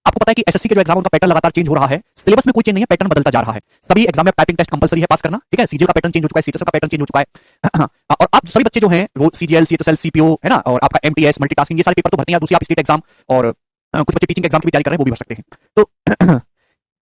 आपको पता है कि एसएससी के जो एग्जाम उनका पैटर्न लगातार चेंज हो रहा है, सिलेबस में कोई चेंज नहीं है, पैटर्न बदलता जा रहा है। सभी एग्जाम में टाइपिंग टेस्ट कंपलसरी है पास करना, ठीक है। सीजीएल का पैटर्न चेंज हो चुका है, सीएचएस का पैटर्न चेंज हो चुका है और आप सभी बच्चे जो हैं वो सीजीएल, सीएचएसएल, सीपीओ है ना, और आपका एमटीएस, मल्टीटास्किंग, ये सारे पेपर तो भरते हैं। दूसरी आप स्टेट एग्जाम और कुछ बच्चे टीचिंग एग्जाम की भी तैयारी कर रहे हैं, वो भी भर सकते हैं। तो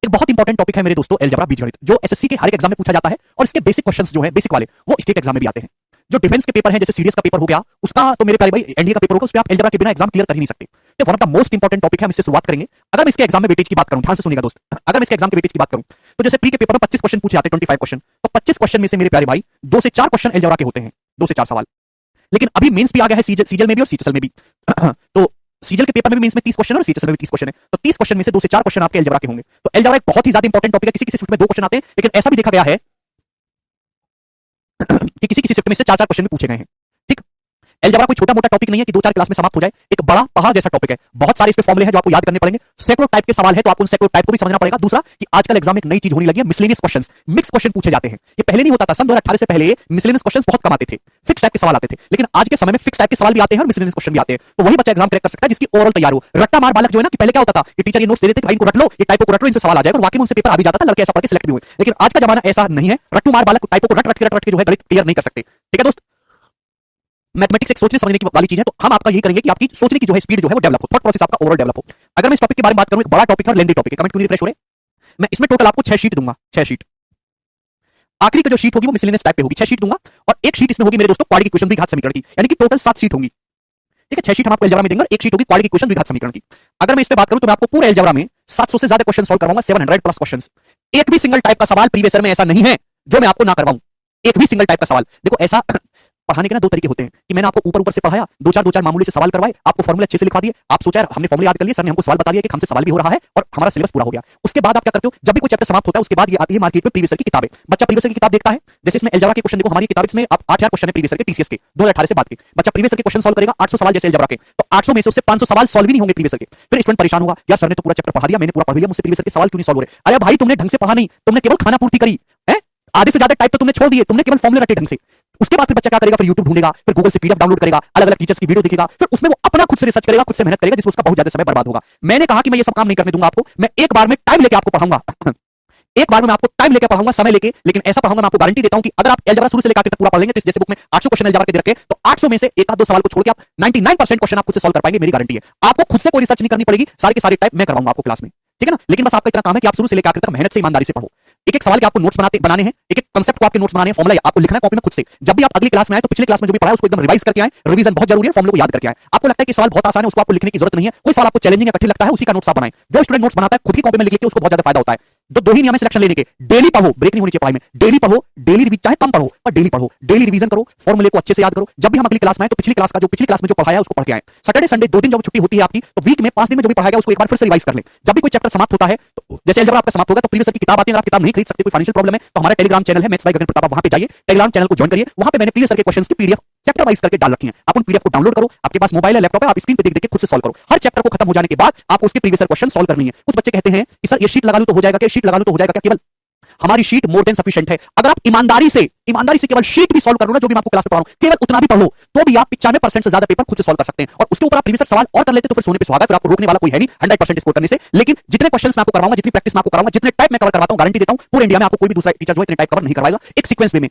एक बहुत इंपॉर्टेंट टॉपिक है मेरे दोस्तों अलजेब्रा, बीजगणित, जो एसएससी के हर एक एग्जाम में पूछा जाता है और इसके बेसिक क्वेश्चंस जो है बेसिक वाले वो स्टेट एग्जाम में भी आते हैं। जो डिफेंस के पेपर है जैसे सीडीएस का पेपर हो गया, उसका तो मेरे प्यारे भाई एनडीए का पेपर होगा, उस पे आप अलजेब्रा के बिना एग्जाम क्लियर कर ही नहीं सकते। तो one of the most important topic है, हम इससे शुरुआत करेंगे। अगर मैं इसके एग्जाम में वेटेज की बात करूं, ध्यान से सुनिएगा दोस्त, अगर मैं इसके एग्जाम के वेटेज की बात करूं तो जैसे प्री के पेपर में 25 क्वेश्चन पूछे जाते हैं, 25 क्वेश्चन, तो 25 क्वेश्चन में से मेरे प्यारे भाई 2 से 4 क्वेश्चन अलजेब्रा के होते हैं, 2 से 4 सवाल। लेकिन अभी मेंस भी आ गया है, सीजीएल में भी और सीएचएसएल में भी तो सीजीएल के पेपर में भी मेंस में 30 क्वेश्चन और सीएचएसएल में भी 30 क्वेश्चन है, तो 30 क्वेश्चन में से 2 से 4 क्वेश्चन आपके अलजेब्रा के होंगे। तो अलजेब्रा एक बहुत ही ज्यादा इंपॉर्टेंट टॉपिक है। किसी किसी शिफ्ट में 2 क्वेश्चन आते हैं, लेकिन ऐसा भी देखा गया है कि किसी किसी शिफ्ट में से 4-4 क्वेश्चन भी पूछे गए हैं। ठीक, अलजेब्रा कोई छोटा मोटा टॉपिक नहीं है कि 2-4 क्लास में समाप्त हो जाए, एक बड़ा पहाड़ जैसा टॉपिक है। बहुत सारे इसके फॉर्मूले हैं जो आपको याद करने पड़ेंगे, सैकड़ों टाइप के सवाल है, तो आपको उन सैकड़ों टाइप को भी समझना पड़ेगा। दूसरा कि आजकल एग्जाम में एक नई चीज होने लगी है, मिसलेनियस क्वेश्चंस, मिक्स क्वेश्चन पूछे जाते हैं। ये पहले नहीं होता था, सन 2018 से पहले मिसलेनियस क्वेश्चंस बहुत कम आते थे, फिक्स टाइप के सवाल आते थे। लेकिन आज के समय में फिक्स टाइप के सवाल भी आते हैं और मिसलेनियस क्वेश्चन भी आते हैं। तो वही बच्चा एग्जाम क्रैक कर सकता है जिसकी ओरल तैयार हो। रट्टा मार बालक जो है ना, कि पहले क्या होता था कि टीचर ये नोट्स दे देते, भाई इनको रट लो, ये टाइपों को रट लो, इनसे सवाल आ जाएगा, और वाकई में उनसे पेपर आ भी जाता था, लड़के ऐसा पढ़ के सिलेक्ट भी हुए। लेकिन आज का जमाना ऐसा नहीं है, रट्टू मार बालक टाइपों को रट रट के जो है गणित क्लियर नहीं कर सकते। ठीक है दोस्त, मैथमेटिक्स एक सोचने समझने की वाली चीज है, तो हम आपका यही करेंगे कि आपकी सोचने की जो है स्पीड जो है वो डेवलप हो, थॉट प्रोसेस आपका ओवरऑल डेवलप हो। अगर मैं इस टॉपिक के बारे में बात करूं, एक बड़ा टॉपिक है और लेंथी टॉपिक है, कमेंट क्यों नहीं रिफ्रेश हो रहे? मैं इसमें टोटल आपको 6 शीट दूंगा, 6 शीट। आखिरी की जो शीट होगी वो मिसलेनियस टाइप पे होगी, 6 शीट दूंगा, और एक शीट इसमें होगी मेरे दोस्तों क्वाड्रेटिक इक्वेशन द्विघात समीकरण की, यानी कि टोटल 7 शीट होंगी। ठीक है, 6 शीट हम आपको अलजेब्रा में देंगे और एक शीट होगी क्वाड्रेटिक इक्वेशन द्विघात समीकरण की। अगर मैं इस पे बात करूं तो मैं आपको पूरे अलजेब्रा में 700 से ज्यादा क्वेश्चन सॉल्व करवाऊंगा, 700 प्लस क्वेश्चंस। एक भी सिंगल टाइप का सवाल प्रीवियस ईयर में ऐसा नहीं है जो मैं आपको ना करवाऊं, एक भी सिंगल टाइप का सवाल। देखो ऐसा पढ़ाने के ना 2 तरीके होते हैं कि मैंने आपको ऊपर से पढ़ाया, 2-4 मामूली से सवाल करवाए, आपको फॉर्मूला अच्छे से लिखवा दिए, आप सोचा हमने फॉर्मूला याद कर लिया, सर ने हमको सवाल बता दिया कि हमसे सवाल भी हो रहा है और हमारा सिलेबस पूरा हो गया। उसके बाद आप क्या करते हो, जब भी कोई चैप्टर समाप्त होता है उसके बाद ये आती है मार्केट में प्रीवियस ईयर की किताबें। बच्चा प्रीवियस ईयर की किताब देखता है, जैसे इसमें अलजेब्रा के क्वेश्चन देखो, हमारी किताब इसमें आप 8000 क्वेश्चन है प्रीवियस ईयर के, टीसीएस के 2018 से बाद के। बच्चा प्रीवियस ईयर के क्वेश्चन सॉल्व करेगा, 800 सवाल जैसे अलजेब्रा के, तो 800 में से उससे 500 सवाल सॉल्व ही नहीं होंगे प्रीवियस ईयर के। फिर स्टूडेंट परेशान होगा, यार सर ने तो पूरा चैप्टर पढ़ा दिया, मैंने पूरा पढ़ लिया, मुझसे प्रीवियस ईयर के सवाल क्यों नहीं सॉल्व हो रहे? अरे भाई तुमने ढंग से पढ़ा नहीं, तुमने केवल खाना पूर्ति करी है, आधे से ज्यादा टाइप तो तुमने छोड़ दिए, तुमने केवल फॉर्मूला रटे ढंग से। उसके बाद फिर बच्चा क्या करेगा, फिर YouTube ढूंढेगा, फिर गूगल से पीडीएफ डाउनलोड करेगा, अलग अलग टीचर्स की वीडियो देखेगा, फिर उसमें वो अपना खुद से रिसर्च करेगा, खुद से मेहनत करेगा, जिससे उसका बहुत ज्यादा समय बर्बाद होगा। मैंने कहा कि मैं ये सब काम नहीं करने दूंगा आपको, मैं एक बार में टाइम लेके आपको पढ़ाऊंगा एक बार में आपको टाइम लेके पढ़ाऊंगा, समय लेके, लेकिन ऐसा पढ़ाऊंगा, मैं आपको गारंटी देता हूं कि अगर आप अलजेब्रा शुरू से लेकर आखिर तक पूरा पढ़ लेंगे, तो इस जैसे बुक में 800 क्वेश्चन अलजेब्रा के दे रखे, तो 800 में से एक आध 2 सवाल को छोड़ के आप 99% क्वेश्चन आप खुद से सॉल्व कर पाएंगे, मेरी गारंटी है। आपको खुद से कोई रिसर्च नहीं करनी पड़ेगी, सारे के सारे टाइप मैं करवाऊंगा आपको क्लास में, ठीक है ना। लेकिन बस आपका इतना काम है कि आप शुरू से लेकर आखिर तक मेहनत से, ईमानदारी से पढ़ो। एक एक सवाल के आपको नोट्स बनाने हैं, एक एक कांसेप्ट को आपके नोट्स बनाने हैं, फॉर्मूला आपको लिखना है कॉपी में खुद से। जब भी आप अगली क्लास में आए तो पिछले क्लास में जो भी पढ़ा है उसको एकदम रिवाइज करके आए, रिवीजन बहुत जरूरी है, फॉर्मूला को याद करके आए। आपको लगता है कि सवाल बहुत आसान है, उसको आपको लिखने की जरूरत नहीं है, कोई सवाल आपको चैलेंजिंग या कठिन लगता है, उसी का नोट्स आप बनाएं। जो स्टूडेंट नोट्स बनाता है खुद की कॉपी में लिख लेके उसको बहुत ज्यादा फायदा होता है। दो ही नियम है सिलेक्शन लेने के, डेली पढ़ो, ब्रेक नहीं होनी चाहिए पढ़ाई में, डेली पढ़ो, डेली रिवीजन, चाहे कम पढ़ो पर डेली पढ़ो, डेली रिवीजन करो, फॉर्मूले को अच्छे से याद करो। जब भी हम अगली क्लास में आए तो पिछली क्लास में जो पढ़ाया उसको पढ़ के आए। सैटरडे संडे 2 दिन जब छुट्टी होती है आपकी, तो वीक में 5 दिन में जो भी पढ़ाया उसको एक बार फिर से रिवाइज कर ले। जब भी कोई चैप्टर समाप्त होता है, तो जैसे अलजेब्रा आपका समाप्त होगा तो प्रीवियस ईयर की किताब आती है, आप किताब नहीं खरीद सकते, कोई फाइनेंशियल प्रॉब्लम है तो हमारा टेलीग्राम चैनल है मैथ्स बाय गगन प्रताप, वहां पे जाइए, टेलीग्राम चैनल को ज्वाइन करिए, वहां पे मैंने प्रीवियस ईयर के क्वेश्चंस की पीडीएफ चैप्टर वाइज करके डाल रखी है। आप उन पीडीएफ को डाउनलोड करो, आपके पास मोबाइल है, लैपटॉप है, आप स्क्रीन पे देख देख के खुद से सॉल्व करो। हर चैप्टर को खत्म हो जाने के बाद आपको उसके प्रीवियस ईयर क्वेश्चन सॉल्व करनी है। कुछ बच्चे कहते हैं कि सर ये शीट लगा लूं तो हो जाएगा क्या, शीट लगा लूं तो हो जाएगा क्या? केवल हमारी शीट मोर देन सफिशिएंट है। अगर आप ईमानदारी से केवल शीट भी सॉल्व कर लो ना, जो भी मैं आपको क्लास में पढ़ा रहा हूं, केवल उतना भी पढ़ लो, तो भी आप 95% से ज्यादा पेपर खुद से सॉल्व कर सकते हैं। और उसके ऊपर आप प्रीवियस सवाल और कर लेते तो फिर सोने पे सुहागा, फिर आपको रोकने वाला कोई है नहीं 100% स्कोर करने से। लेकिन जितने क्वेश्चंस मैं आपको करवाऊंगा, जितनी प्रैक्टिस मैं आपको कराऊंगा, जितने टाइप मैं कवर करवाता हूं, गारंटी देता हूं पूरे इंडिया में आपको कोई भी दूसरा टीचर जो है इतने टाइप कवर नहीं करवाएगा एक सीक्वेंस वे में।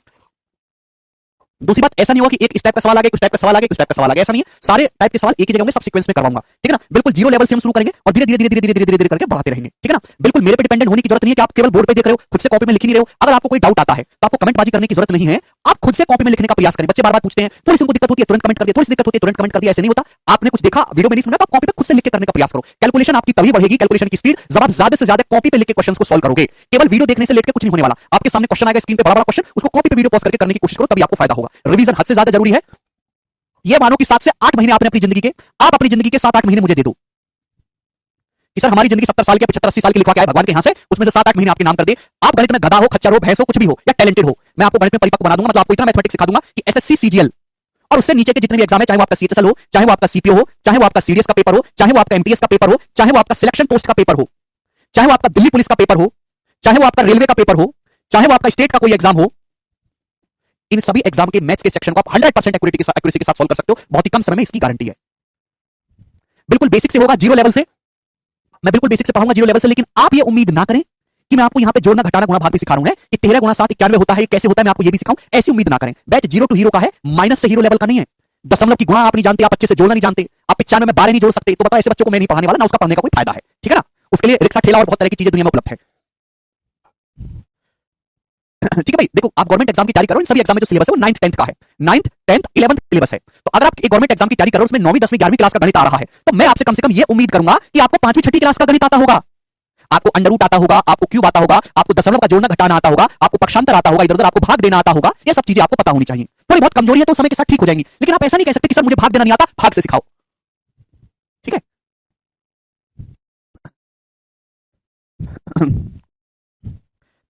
दूसरी बात, ऐसा नहीं होगा कि एक इस टाइप का सवाल आ गया, कुछ टाइप का सवाल आ गया, कुछ टाइप का सवाल आ गया, ऐसा नहीं है। सारे टाइप के सवाल एक ही जगह होंगे, सब सीक्वेंस में करवाऊंगा, ठीक है ना। बिल्कुल जीरो लेवल से हम शुरू करेंगे और धीरे धीरे करके बढ़ाते रहेंगे, ठीक है ना। बिल्कुल मेरे पे डिपेंडेंट होने की जरूरत नहीं है कि आप केवल बोर्ड पे देख रहे हो, खुद से कॉपी में लिख नहीं रहे हो। अगर आपको कोई डाउट आता है तो आपको कमेंटबाजी करने की जरूरत नहीं है, आप खुद से कॉपी में लिखने का प्रयास करें। बच्चे बार-बार पूछते हैं, थोड़ी सी उनको दिक्कत होती है तुरंत कमेंट कर दिया, थोड़ी सी दिक्कत होती है तुरंत कमेंट कर दिया, ऐसे नहीं होता। आपने कुछ देखा वीडियो में नहीं समझा तो आप कॉपी पे खुद से लिख के करने का प्रयास करो। कैलकुलेशन आपकी तभी बढ़ेगी, कैलकुलेशन की स्पीड, जब आप ज्यादा से ज्यादा कॉपी पे लिख के क्वेश्चंस को सॉल्व करोगे। केवल वीडियो देखने से लेट के कुछ नहीं होने वाला। आपके सामने क्वेश्चन आएगा स्क्रीन पे, बड़ा-बड़ा क्वेश्चन, उसको कॉपी पे वीडियो पॉज करके करने की कोशिश करो, तभी आपको फायदा होगा। रिवीजन हद से ज्यादा जरूरी है। ये मानो कि 7 से 8 महीने आपने अपनी जिंदगी के, आप अपनी जिंदगी के 7-8 महीने मुझे दे दो कि सर हमारी जिंदगी 70 साल की 75-80 साल की लिखवा के आए भगवान के यहां से, उसमें से 7-8 महीने आपके नाम कर दे। आप गणित में गधा हो, खच्चर हो, भैंस हो, कुछ भी हो या टैलेंटेड हो, मैं आपको गणित में परिपक्व बना दूंगा। मतलब आपको इतना मैथमेटिक्स सिखा दूंगा कि एसएससी सीजीएल और उससे नीचे के जितने भी एग्जाम है, चाहे वो आपका सीएचएसएल हो, चाहे वो आपका सीपीओ हो, चाहे वो आपका सीडीएस का पेपर हो, चाहे वो आपका एमटीएस का पेपर हो, चाहे वो आपका सिलेक्शन पोस्ट का पेपर हो, चाहे वो आपका दिल्ली पुलिस का पेपर हो, चाहे वो आपका रेलवे का पेपर हो, चाहे वो आपका स्टेट का कोई एग्जाम हो, इन सभी एग्जाम के मैथ्स के सेक्शन को आप 100% एक्यूरेसी के साथ सॉल्व कर सकते हो। बहुत ही कम समय में इसकी गारंटी है। बिल्कुल बेसिक से होगा, जीरो लेवल से मैं बिल्कुल बेसिक से पढ़ाऊंगा, जीरो लेवल से, लेकिन आप ये उम्मीद ना करें कि मैं आपको यहां पे जोड़ना घटाना गुणा भाग भी सिखा रहा हूं, कि 13 गुणा 7 91 होता है, कैसे होता है मैं आपको ये भी सिखाऊं, ऐसी उम्मीद ना करें। बैच जीरो टू हीरो का है, माइनस से हीरो लेवल का नहीं है। दशमलव की गुणा आप नहीं जानते, आप अच्छे से जोड़ना नहीं जानते, आप 95 में 12 नहीं जोड़ सकते, तो बताओ ऐसे बच्चों को मैं नहीं पढ़ाने वाला, ना उसका पढ़ने का कोई फायदा है। ठीक है ना, उसके लिए रिक्शा ठेला और बहुत तरह की चीजें दुनिया में उपलब्ध है। ठीक है भाई, देखो आप गवर्नमेंट एग्जाम की तैयारी करो, इन सभी एग्जाम में जो सिलेबस है वो 9th 10th का है, 9th 10th 11th सिलेबस है। तो अगर आप एक गवर्नमेंट एग्जाम की तैयारी करो, उसमें 9वीं 10वीं 11वीं क्लास का गणित आ रहा है, तो मैं आपसे कम से कम ये उम्मीद करूंगा कि आपको 5वीं 6वीं क्लास का गणित आता होगा, आपको अंडर रूट आता होगा, आपको क्यूब आता होगा, आपको दशमलव का जोड़ना घटाना आता होगा, आपको पक्षांतर आता होगा, इधर उधर आपको भाग देना आता होगा। ये सब चीजें आपको पता होनी चाहिए। थोड़ी बहुत कमजोरी है तो समय के साथ ठीक हो जाएंगी, लेकिन आप ऐसा नहीं कह सकते कि सर मुझे भाग देना नहीं आता, भाग से सिखाओ। ठीक है।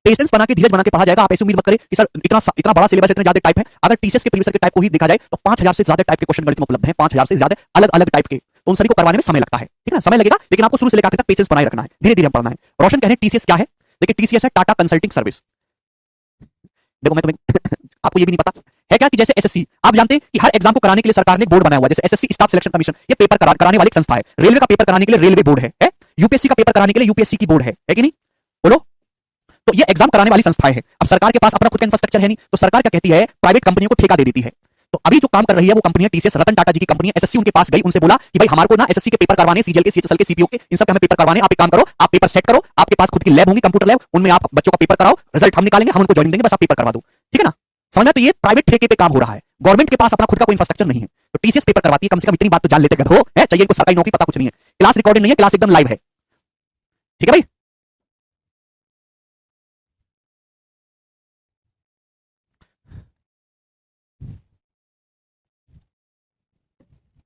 पेशेंस बना के, धीरज बना के पढ़ा जाएगा। आप ऐसी उम्मीद मत करें कि सर इतना बड़ा सिलेबस, इतने ज्यादा टाइप है। अगर टीसीएस के प्रीवियस के टाइप को ही देखा जाए तो 5000 से ज्यादा टाइप के क्वेश्चन गणित में उपलब्ध हैं, 5000 से ज्यादा अलग अलग टाइप के, तो उन सभी को करवाने में समय लगता है। ठीक है ना, समय लगेगा, लेकिन आपको शुरू से लेकर आखिर तक पेशेंस बनाए रखना है, धीरे धीरे पढ़ना है। रोशन कह रहे हैं टीसीएस क्या है? देखिए टीसीएस है टाटा कंसल्टिंग सर्विस। देखो मैं तुम्हें आपको ये भी नहीं पता है क्या कि जैसे एसएससी, आप जानते हैं कि हर एग्जाम को कराने के लिए सरकार ने बोर्ड बनाया हुआ है, जैसे एसएससी स्टाफ सिलेक्शन कमीशन, ये पेपर कराने वाली संस्था है। रेलवे का पेपर कराने के लिए रेलवे बोर्ड है? यूपीएससी का पेपर कराने के लिए यूपीएससी की बोर्ड है कि नहीं? बोलो। तो ये एग्जाम कराने वाली संस्थाएं हैं। अब सरकार के पास अपना खुद का इंफ्रास्ट्रक्चर है नहीं, तो सरकार क्या कहती है, प्राइवेट कंपनियों को ठेका दे देती है। तो अभी जो काम कर रही है वो कंपनी है टीसीएस, रतन टाटा जी की कंपनी है। एसएससी उनके पास गई, उनसे बोला कि भाई हमारे को ना एसएससी के पेपर करवाने, सीजीएल के, सीएचएसएल के, सीपीओ के, इन सब के हमें पेपर करवाने, आप एक काम करो, आप पेपर सेट करो, आपके पास खुद की लैब होंगी, कंप्यूटर लैब, उनमें आप बच्चों का पेपर कराओ, रिजल्ट हम निकालेंगे, हम उनको ज्वाइनिंग देंगे, बस आप पेपर करवा दो। ठीक है ना, समझना। तो ये प्राइवेट ठेके पे काम हो रहा है, गवर्नमेंट के पास अपना खुद का कोई इंफ्रास्ट्रक्चर नहीं है, तो टीसीएस पेपर करवाती है। कम से कम इतनी बात तो जान लेते गधो है, चाहिए इनको सरकारी नौकरी, पता कुछ नहीं है। क्लास रिकॉर्डेड नहीं है, क्लास एकदम लाइव है। ठीक है भाई।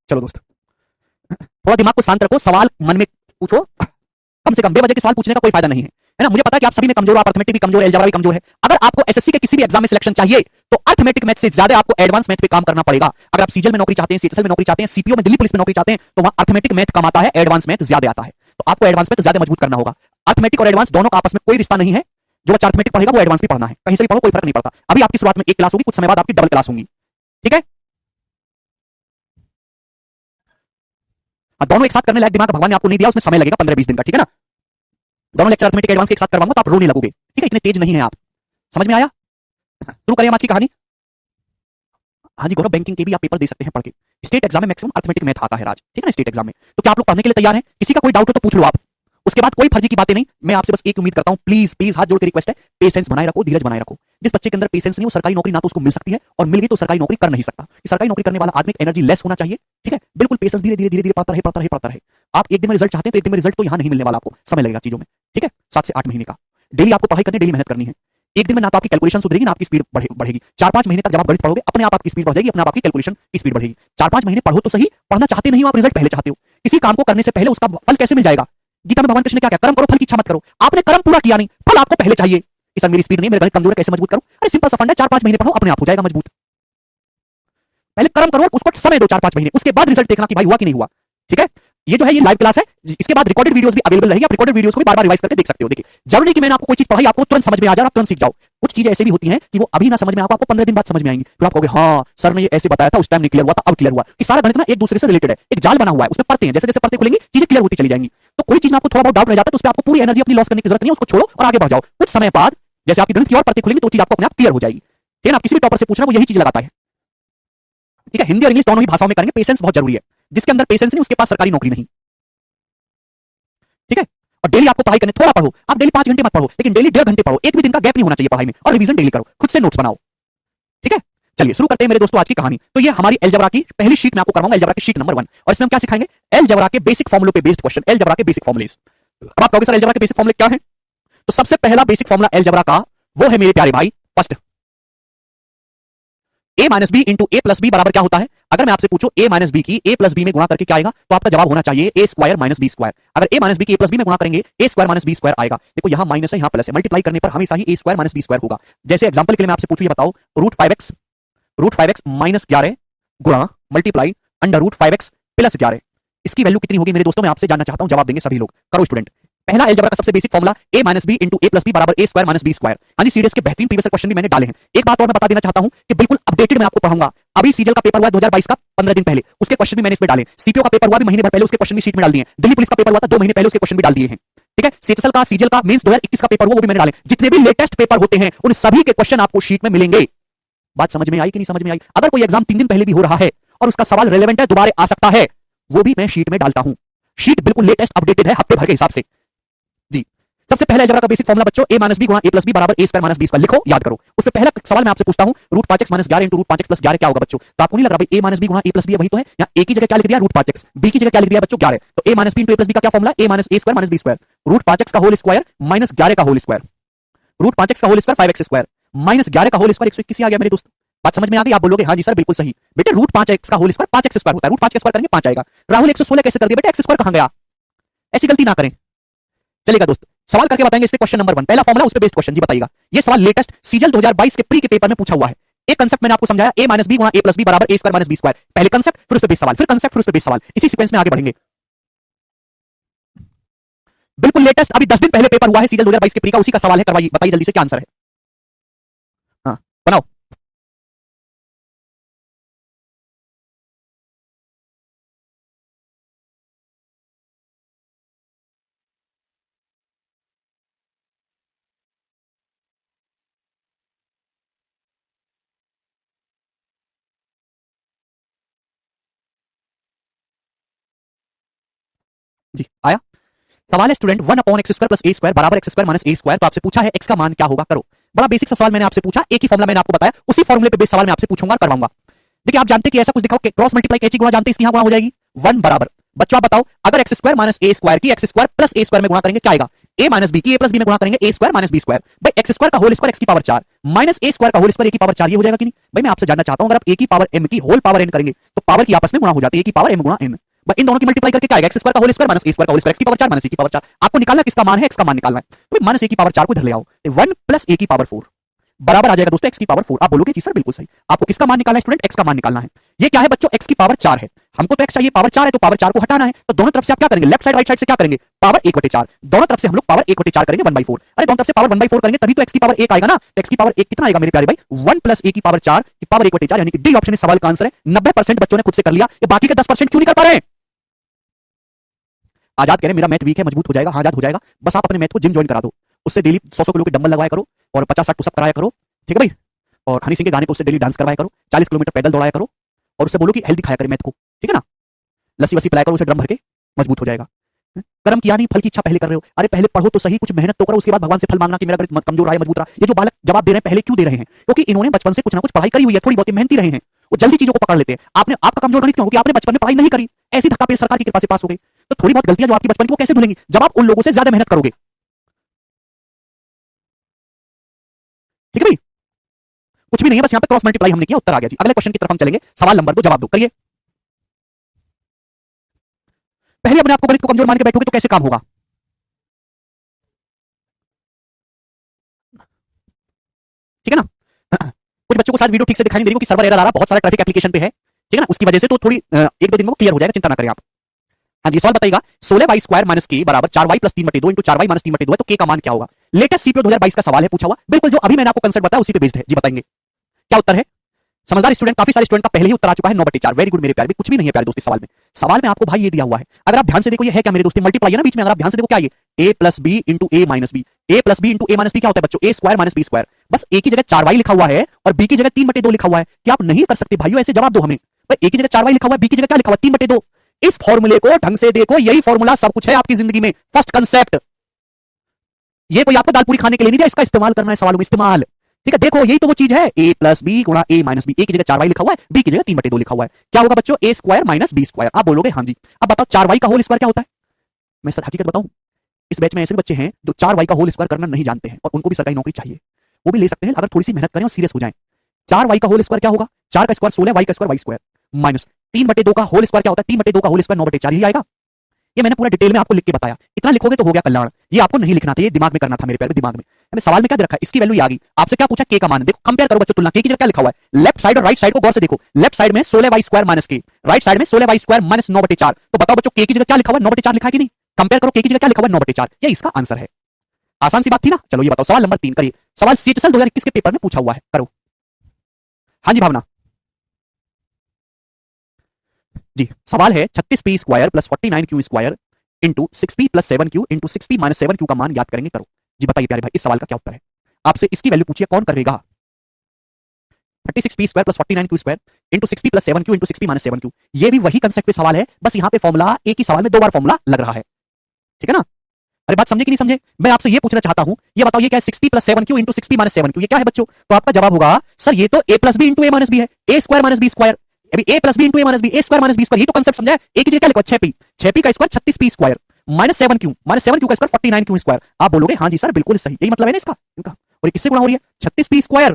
चलो दोस्त, थोड़ा दिमाग को शांत रखो, सवाल मन में पूछो, कम से कम बेवजह के सवाल पूछने का कोई फायदा नहीं है ना। मुझे पता है कि आप सभी में कमजोर हो, आप अर्थमेटिक भी कमजोर है, अलजेब्रा भी कमजोर है। अगर आपको एसएससी के किसी भी एग्जाम में सिलेक्शन चाहिए तो अर्थमेटिक मैथ से ज्यादा आपको एडवांस मैथ पे काम करना पड़ेगा। अगर आप सीजीएल में नौकरी चाहते हैं, सीएचएसएल में नौकरी चाहते हैं, सीपीओ में, दिल्ली पुलिस में नौकरी चाहते हैं, तो वहां अर्थमेटिक मैथ कम आता है, एडवांस मैथ ज्यादा आता है। तो आपको एडवांस मैथ ज्यादा मजबूत करना होगा। अर्थमेटिक और एडवांस दोनों का आपस में कोई रिश्ता नहीं है। जो बच्चा अर्थमेटिक पढ़ेगा वो एडवांस भी पढ़ना है, कहीं से भी पढ़ो कोई फर्क नहीं पड़ता। अभी आपकी शुरुआत में एक क्लास होगी, कुछ समय बाद आपकी डबल क्लास होगी। ठीक है, दोनों एक साथ करने लायक दिमाग भगवान ने आपको नहीं दिया, उसमें समय लगेगा 15-20 दिन का। ठीक है ना, दोनों लेक्चर अर्थमेटिक एडवांस के एक साथ करवाऊंगा तो आप रोने लगोगे। ठीक है, इतने तेज नहीं है आप। समझ में आया? शुरू करें आज की कहानी। हाँ जी गौरव, बैंकिंग के भी आप पेपर दे सकते हैं पढ़ के। स्टेट एग्जाम में मैक्सिमम अर्थमेटिक मैथ आता है राज। ठीक है ना, स्टेट एग्जाम में। तो क्या आप लोग पढ़ने के लिए तैयार हैं? किसी का कोई डाउट हो तो पूछ लो आप। उसके बाद कोई फर्जी की बातें नहीं। मैं आपसे बस एक उम्मीद करता हूं, प्लीज प्लीज हाथ जोड़ के रिक्वेस्ट है, पेशेंस बनाए रखो, धीरज बनाए रखो। जिस बच्चे के अंदर पेशेंस नहीं, वो सरकारी नौकरी ना तो उसको मिल सकती है, और मिल गई तो सरकारी नौकरी कर नहीं सकता। सरकारी नौकरी करने वाला आदमी एनर्जी लेस होना चाहिए। ठीक है, बिल्कुल पेशेंस, धीरे धीरे धीरे धीरे पढ़ता रहे, पढ़ता रहे, पढ़ता रहे। आप एक दिन में रिजल्ट चाहते हैं तो एक दिन में रिजल्ट तो यहां नहीं मिलने वाला, आपको समय लगेगा चीजों में। ठीक है, 7 से 8 महीने का डेली आपको पढ़ाई करनी, डेली मेहनत करनी है। एक दिन में ना तो आपकी कैलकुलेशन सुधरेगी, ना आपकी स्पीड बढ़ेगी। 4-5 महीने तक जब आप गणित पढ़ोगे, अपने आप आपकी स्पीड बढ़ जाएगी, अपने आप आपकी कैलकुलेशन की स्पीड बढ़ेगी। 4-5 महीने पढ़ो तो सही, पढ़ना चाहते नहीं हो आप, रिजल्ट पहले चाहते हो। किसी काम को करने से पहले उसका फल कैसे मिल जाएगा? गीता में भगवान कृष्ण ने क्या कहा? कर्म करो, फल की इच्छा मत करो। आपने कर्म पूरा किया नहीं, फल आपको पहले चाहिए कि सर मेरी स्पीड नहीं, मेरे गणित कमजोर है, कैसे मजबूत करूं? अरे सिंपल सा फंड है, 4-5 महीने पढ़ो, अपने आप हो जाएगा मजबूत। पहले कर्म करो, उसको समय दो 4-5 महीने, उसके बाद रिजल्ट देखना कि भाई हुआ कि नहीं हुआ। ठीक है, ये जो है ये लाइव क्लास है, इसके बाद रिकॉर्डेड वीडियोस भी अवेलेबल रहेगी, आप रिकॉर्डेड वीडियोस को भी बार-बार रिवाइज करके देख सकते हो। देखिए, जरूरी नहीं कि मैंने आपको कोई चीज पढ़ाई आपको तुरंत समझ में आ जाए, आप तुरंत सीख जाओ। कुछ चीजें ऐसी भी होती हैं कि वो अभी ना समझ में आपको 15 दिन बाद समझ में आएंगी, फिर आप कहोगे हाँ सर ने ये ऐसे बताया था, उस टाइम नहीं क्लियर हुआ था, अब क्लियर हुआ। कि सारा गणित ना एक दूसरे से रिलेटेड है, एक जाल बना हुआ है, उसमें पढ़ते हैं, जैसे जैसे पढ़ते खुलेंगी चीजें क्लियर होती चली जाएंगी। तो कोई चीज में आपको थोड़ा बहुत डाउट रह जाता है तो उस पर आपको पूरी एनर्जी अपनी लॉस करने की जरूरत नहीं है, उसको छोड़ो और आगे बढ़ जाओ। कुछ समय बाद जैसे आपकी गणित की और पढ़ते खुलेंगी तो चीज आपको अपने आप क्लियर हो जाएगी। ठीक है ना, आप किसी भी टॉपर से पूछना वो यही चीज लगाता है। ठीक है, हिंदी और इंग्लिश दोनों ही भाषाओं में करेंगे, पेशेंस बहुत जरूरी है। जिसके अंदर पेशेंस नहीं उसके पास सरकारी नौकरी नहीं। ठीक है, और डेली आपको पढ़ाई करने, थोड़ा पढ़ो, आप डेली 5 घंटे मत पढ़ो, लेकिन डेली 1.5 घंटे पढ़ो। एक भी दिन का गैप नहीं होना चाहिए पढ़ाई में, और रिवीजन डेली करो, खुद से नोट्स बनाओ। ठीक है, चलिए शुरू करते हैं मेरे दोस्तों आज की कहानी। तो ये हमारी अलजेब्रा की पहली शीट में आपको करवाऊंगा, अलजेब्रा की शीट नंबर 1, और इसमें हम क्या सिखाएंगे? अलजेब्रा के बेसिक फॉर्मूलों पे बेस्ड क्वेश्चन, अलजेब्रा के बेसिक फॉर्मूलेस। अब आप कहोगे सर अलजेब्रा के बेसिक फॉर्मूले क्या हैं? तो सबसे पहला बेसिक फॉर्मूला अलजेब्रा का वो है मेरे प्यारे भाई, first a minus B into A plus B बराबर क्या होता है? अगर मैं आपसे पूछूं a माइनस बी की a प्लस बी में गुणा करके क्या आएगा, तो आपका जवाब होना चाहिए a square minus B square. अगर a माइनस बी की a प्लस बी में गुणा करेंगे a square minus B square आएगा। देखो यहां माइनस है, यहां प्लस है, मल्टीप्लाई करने पर हमेशा ही a square minus B square होगा। जैसे एग्जांपल के लिए मैं आपसे पूछूं, ये बताओ रूट 5x माइनस 11 गुणा multiply under root 5x plus 11, इसकी वैल्यू कितनी होगी मेरे दोस्तों? मैं आपसे जानना चाहता हूं, जवाब देंगे सभी लोग। करो स्टूडेंट, पहला अलजेब्रा का सबसे basic formula a minus B into A plus B बराबर A square minus B square. हाँ जी, सीडीएस के बेहतरीन प्रीवियस क्वेश्चन भी मैंने डाले हैं। एक बात और मैं बता देना चाहता हूं कि बिल्कुल अपडेटेड मैं आपको पढ़ाऊंगा। अभी सीजीएल का पेपर हुआ 2022 का 15 दिन पहले, उसके क्वेश्चन भी मैंने इसमें डाले। सीपीओ का पेपर हुआ भी महीने भर पहले, उसके क्वेश्चन भी शीट में डाल दिए। दिल्ली पुलिस का पेपर हुआ था 2 महीने पहले, उसके क्वेश्चन भी डाल दिए हैं। ठीक है, सीएचएसएल का, सीजीएल का, मेंस 2021 का पेपर हुआ वो भी मैंने डाले। जितने भी लेटेस्ट पेपर होते हैं उन सभी के क्वेश्चन आपको शीट में मिलेंगे। बात समझ में आई कि नहीं समझ में आई? अगर कोई एग्जाम 3 दिन पहले भी हो रहा है और उसका सवाल रेलेवेंट है, दोबारा आ सकता है, वो भी मैं शीट में डालता हूं। शीट बिल्कुल लेटेस्ट अपडेटेड है हफ्ते भर के हिसाब से जी। सबसे पहले अलजेब्रा का बेसिक फॉर्मूला बच्चों a माइनस बी गुणा a प्लस बी बराबर a square minus b square. लिखो, याद करो। उससे पहला सवाल मैं आपसे पूछता हूं, root 5x minus 11 into root 5x plus 11 क्या होगा बच्चों? तो आपको नहीं लग रहा भाई a माइनस बी गुणा a प्लस बी वही तो है? यहाँ a की जगह क्या लिख दिया? Root 5x। b की जगह क्या लिख दिया बच्चों? 11। तो a minus B into a plus B का क्या formula? a minus a square minus b square. Root 5x का होल स्क्वायर माइनस 11 का होल स्क्वायर। रूट 5x का whole square 5x square minus 11 का होल स्क्वायर 121 आ गया मेरे दोस्त। बात समझ में आ गई? आप बोलोगे हाँ जी सर बिल्कुल सही। बेटे रूट 5x का होल स्क्वायर 5x स्क्वायर होता है, रूट 5 के स्क्वायर करेंगे 5 आएगा। राहुल 116 कैसे कर दिया बेटे? x स्क्वायर कहां गया? ऐसी गलती ना करें। चलेगा दोस्त, सवाल करके बताएंगे इसके क्वेश्चन नंबर 1। पहला फॉर्मूला उस पे बेस्ड क्वेश्चन जी, बताइएगा। ये सवाल लेटेस्ट सीजीएल 2022 के प्री के पेपर में पूछा हुआ है। एक कांसेप्ट मैंने आपको समझाया, a माइनस बी गुणा a प्लस बी बराबर a square minus b square. पहले कांसेप्ट, फिर उस पे बेस्ड सवाल, फिर कांसेप्ट, फिर उस पे बेस्ड सवाल। इसी सीक्वेंस में आगे बढ़ेंगे। बिल्कुल लेटेस्ट, अभी 10 दिन पहले पेपर हुआ है सीजीएल 2022 के प्री का, उसी का सवाल है। करवाइए, बताइए जल्दी से क्या आंसर है। हाँ बनाओ। जी आया। सवाल है student 1 upon x square plus a square बराबर x square minus a square. तो आपसे पूछा है एक्स का मान क्या होगा, करो। बड़ा बेसिक सा सवाल मैंने आपसे पूछा, एक ही फॉर्मूला मैंने आपको बताया, उसी फॉर्मूले पे बेस सवाल मैं आपसे पूछूंगा और करवाऊंगा। देखिए आप जानते हैं कि ऐसा कुछ दिखाओ कि क्रॉस मल्टीप्लाई कैची गुणा जानते हैं, इसकी यहां गुणा हो जाएगी 1 बराबर। बच्चों आप बताओ, अगर x square minus a square की x square plus a square में गुणा करेंगे क्या आएगा? ए माइनस बी की ए प्लस बी में गुणा करेंगे ए स्क्वायर माइनस बी स्क्वायर। भाई एक्स स्क्वायर का होल स्क्वायर एक्स की पावर 4 माइनस ए स्क्वायर का होल स्क्वायर ए की पावर 4, ये हो जाएगा कि नहीं? भाई मैं आपसे जानना चाहता हूं, अगर आप ए की पावर m की होल पावर n करेंगे तो पावर की आपस में गुणा हो जाती है, ए की पावर m गुणा n। इन दोनों की मल्टीप्लाई करके क्या आएगा? एक्स स्क्वायर का whole square minus a square का होल स्क्वायर एक्स की पावर 4 माइनस ए की पावर 4। आपको निकालना किसका मान है? एक्स का मान निकालना है। तो माइनस ए की पावर 4 को इधर ले आओ, 1 प्लस ए की पावर 4 बराबर आ जाएगा दोस्तों एक्स की पावर 4। आप बोलोगे जी सर बिल्कुल सही। आपको किसका मान निकालना है स्टूडेंट? एक्स का मान निकालना है। ये क्या है बच्चों? एक्स की पावर 4 है, हमको तो एक्स चाहिए, पावर 4 है, तो पावर 4 को हटाना है। तो दोनों तरफ से आप क्या करेंगे? लेफ्ट साइड राइट साइड से क्या करेंगे? पावर 1/4। दोनों तरफ से हम लोग पावर 1/4 करेंगे 1/4। अरे दोनों तरफ से पावर 1/4 करेंगे तभी तो एक्स की पावर 1 आएगा ना। तो एक्स की पावर 1 कितना आएगा मेरे प्यारे भाई? 1 प्लस ए की पावर 4 की पावर 1/4, यानी कि डी ऑप्शन इस सवाल का आंसर है। 90% बच्चों ने खुद से कर लिया, ये बाकी के 10% क्यों नहीं कर पा रहे हैं? आजाद कह रहे मेरा मैथ वीक है, मजबूत हो जाएगा। हाँ आजाद हो जाएगा, बस आप अपने मैथ को जिम ज्वाइन करा दो, उससे डेली 100 किलो के डंबल लगवाया करो और 50-60 पुशअप कराया करो, ठीक है भाई। और हनी सिंह के गाने पे उससे डेली डांस करवाया करो, 40 किलोमीटर पैदल दौड़ाया करो और उससे बोलो कि हेल्दी खाया करे मैथ को, ठीक है ना। लस्सी वस्सी पिलाया करो उसे ड्रम भर के, मजबूत हो जाएगा। कर्म किया नहीं, फल की इच्छा पहले कर रहे हो। अरे पहले पढ़ो तो सही, कुछ मेहनत तो करो, उसके बाद भगवान से फल मांगना कि मेरा गणित कमजोर रहा है मजबूत रहा। ये जो बालक जवाब दे रहे हैं पहले क्यों दे रहे हैं? क्योंकि इन्होंने बचपन से कुछ ना कुछ पढ़ाई करी हुई है, थोड़ी बहुत मेहनती रहे हैं, वो जल्दी चीजों को पकड़ लेते हैं। आपने आपका कमजोर गणित क्यों? क्योंकि आपने बचपन में पढ़ाई नहीं करी, ऐसी धक्का पे सरकार की कृपा से पास हो गए। तो थोड़ी बहुत गलतियां जो आपकी बचपन की वो कैसे धुलेंगी जब आप उन लोगों से ज्यादा मेहनत करोगे, ठीक है भाई। कुछ भी नहीं है, बस यहाँ पे क्रॉस मल्टीप्लाई हमने किया, उत्तर आ गया जी। अगले क्वेश्चन की तरफ हम चलेंगे, सवाल नंबर 2 जवाब दो, करिए। पहले अपने आपको गणित को कमजोर मान के बैठोगे तो कैसे काम होगा? ठीक है ना। कुछ बच्चों को शायद वीडियो ठीक से दिखाई नहीं दे रही क्योंकि सर्वर एरर आ रहा है, बहुत सारा ट्रैफिक एप्लीकेशन पे है, ठीक है ना, उसकी वजह से तो थोड़ी 1-2 दिन में वो क्लियर हो जाएगा, चिंता ना करें आप। हाँ जी, सवाल बताइएगा 16y स्क्वायर माइनस के बराबर 4y plus 3/2 into 4y minus 3/2 है, तो के का मान क्या होगा? लेटेस्ट सीपीओ 2022 का सवाल है, पूछा हुआ बिल्कुल जो अभी मैंने आपको कंसेप्ट बताया उसी पे बेस्ड है जी। बताएंगे क्या उत्तर है? समझदार स्टूडेंट, काफी सारे स्टूडेंट का पहले ही उत्तर आ चुका है 9/4। वेरी गुड मेरे प्यारे, कुछ भी नहीं है प्यारे दोस्ती। सवाल में आपको भाई ये दिया हुआ है, अगर आप ध्यान से देखो, ये है क्या मेरे दोस्ती? मल्टीप्लाई है ना बीच में, अगर आप ध्यान से देखो क्या ये a plus B into A minus B, A plus B into A minus B क्या होता है बच्चों? A square minus B square. बस ए की जगह 4y लिखा हुआ है और बी की जगह 3/2 लिखा हुआ है। क्या आप नहीं कर सकते भाइयों? ऐसे जवाब दो हमें। ए की जगह 4y लिखा हुआ है, बी की जगह क्या लिखा हुआ है? 3/2। इस फॉर्मूले को ढंग से देखो, यही फॉर्मूला सब कुछ है आपकी जिंदगी में। फर्स्ट कंसेप्ट, ये कोई आपको दाल पूरी खाने के लिए नहीं दिया, इसका इस्तेमाल करना है सवालों में, इस्तेमाल, ठीक है। देखो यही तो वो चीज है, a प्लस बी गुणा a माइनस बी। ए की जगह 4y लिखा हुआ है, बी की जगह 3/2 लिखा हुआ है। क्या होगा बच्चों? a square minus B square. आप बोलोगे हाँ जी। अब बताओ 4y का होल स्क्वायर क्या होता है? मैं सर हकीकत बताऊं, इस बैच में ऐसे भी बच्चे हैं जो 4y का होल स्क्वायर करना नहीं जानते हैं और उनको भी सरकारी नौकरी चाहिए, वो भी ले सकते हैं अगर थोड़ी सी मेहनत करें और सीरियस हो जाएं। 4y का होल स्क्वायर क्या होगा? 4 का स्क्वायर 16, y का स्क्वायर y स्क्वायर माइनस 3/2 का होल स्क्वायर क्या होता है? 3/2 का होल स्क्वायर 9/4 ही आएगा। ये मैंने पूरा डिटेल में आपको लिख के बताया, इतना लिखोगे तो हो गया कल्याण। ये आपको नहीं लिखना था, ये दिमाग में करना था मेरे प्यारे, दिमाग में। मैंने सवाल में क्या दे रखा है? इसकी वैल्यू आ गई। आपसे क्या पूछा? के का मान। देखो कंपेयर करो बच्चों, तुलना। के की जगह क्या लिखा हुआ है? लेफ्ट साइड और राइट साइड को गौर से देखो। लेफ्ट साइड में 16y स्क्वायर माइनस के, राइट साइड में 16y स्क्वायर माइनस 9/4। तो बताओ बच्चों के की जगह क्या लिखा हुआ है? 9/4 लिखा है कि नहीं? कंपेयर करो के की जगह क्या लिखा हुआ है 9/4, ये इसका आंसर है। आसान सी बात थी ना। चलो ये बताओ सवाल नंबर 3 करिए। सवाल सीएचएसएल 2021 के पेपर में पूछा हुआ है, करो। हाँ जी भावना जी, सवाल है 36p square plus 49q square into 6p plus 7q into 6p minus 7q का मान याद करेंगे, करो। जी बताइए प्यारे भाई, इस सवाल का क्या उत्तर है? आपसे इसकी वैल्यू पूछिए, कौन करेगा? 36p square plus 49q square into 6p plus 7q into 6p minus 7q। ये भी वही कंसेप्ट पे सवाल है, बस यहाँ पे फॉर्मुला एक ही सवाल में दो बार फॉर्मुला लग रहा है, ठीक है ना? अरे बात समझे कि नहीं समझे? मैं आपसे ये पूछना चाहता हूं, ये बताओ ये क्या है? 6p plus 7q into 6p minus 7q, ये क्या है बच्चों? तो आपका जवाब होगा सर ये तो a plus B into a minus B है, a square minus B square. अभी a plus B into a minus B, a square minus B square, ये तो कंसेप्ट समझा है। a की जगह क्या लिखो? 6p, 6p का square 36p square minus 7q, minus 7q का स्क्वायर 49q स्क्वायर। आप बोलोगे हाँ जी सर बिल्कुल सही, यही मतलब है ना इसका, इनका। और ये किससे गुणा हो रही है? 36p square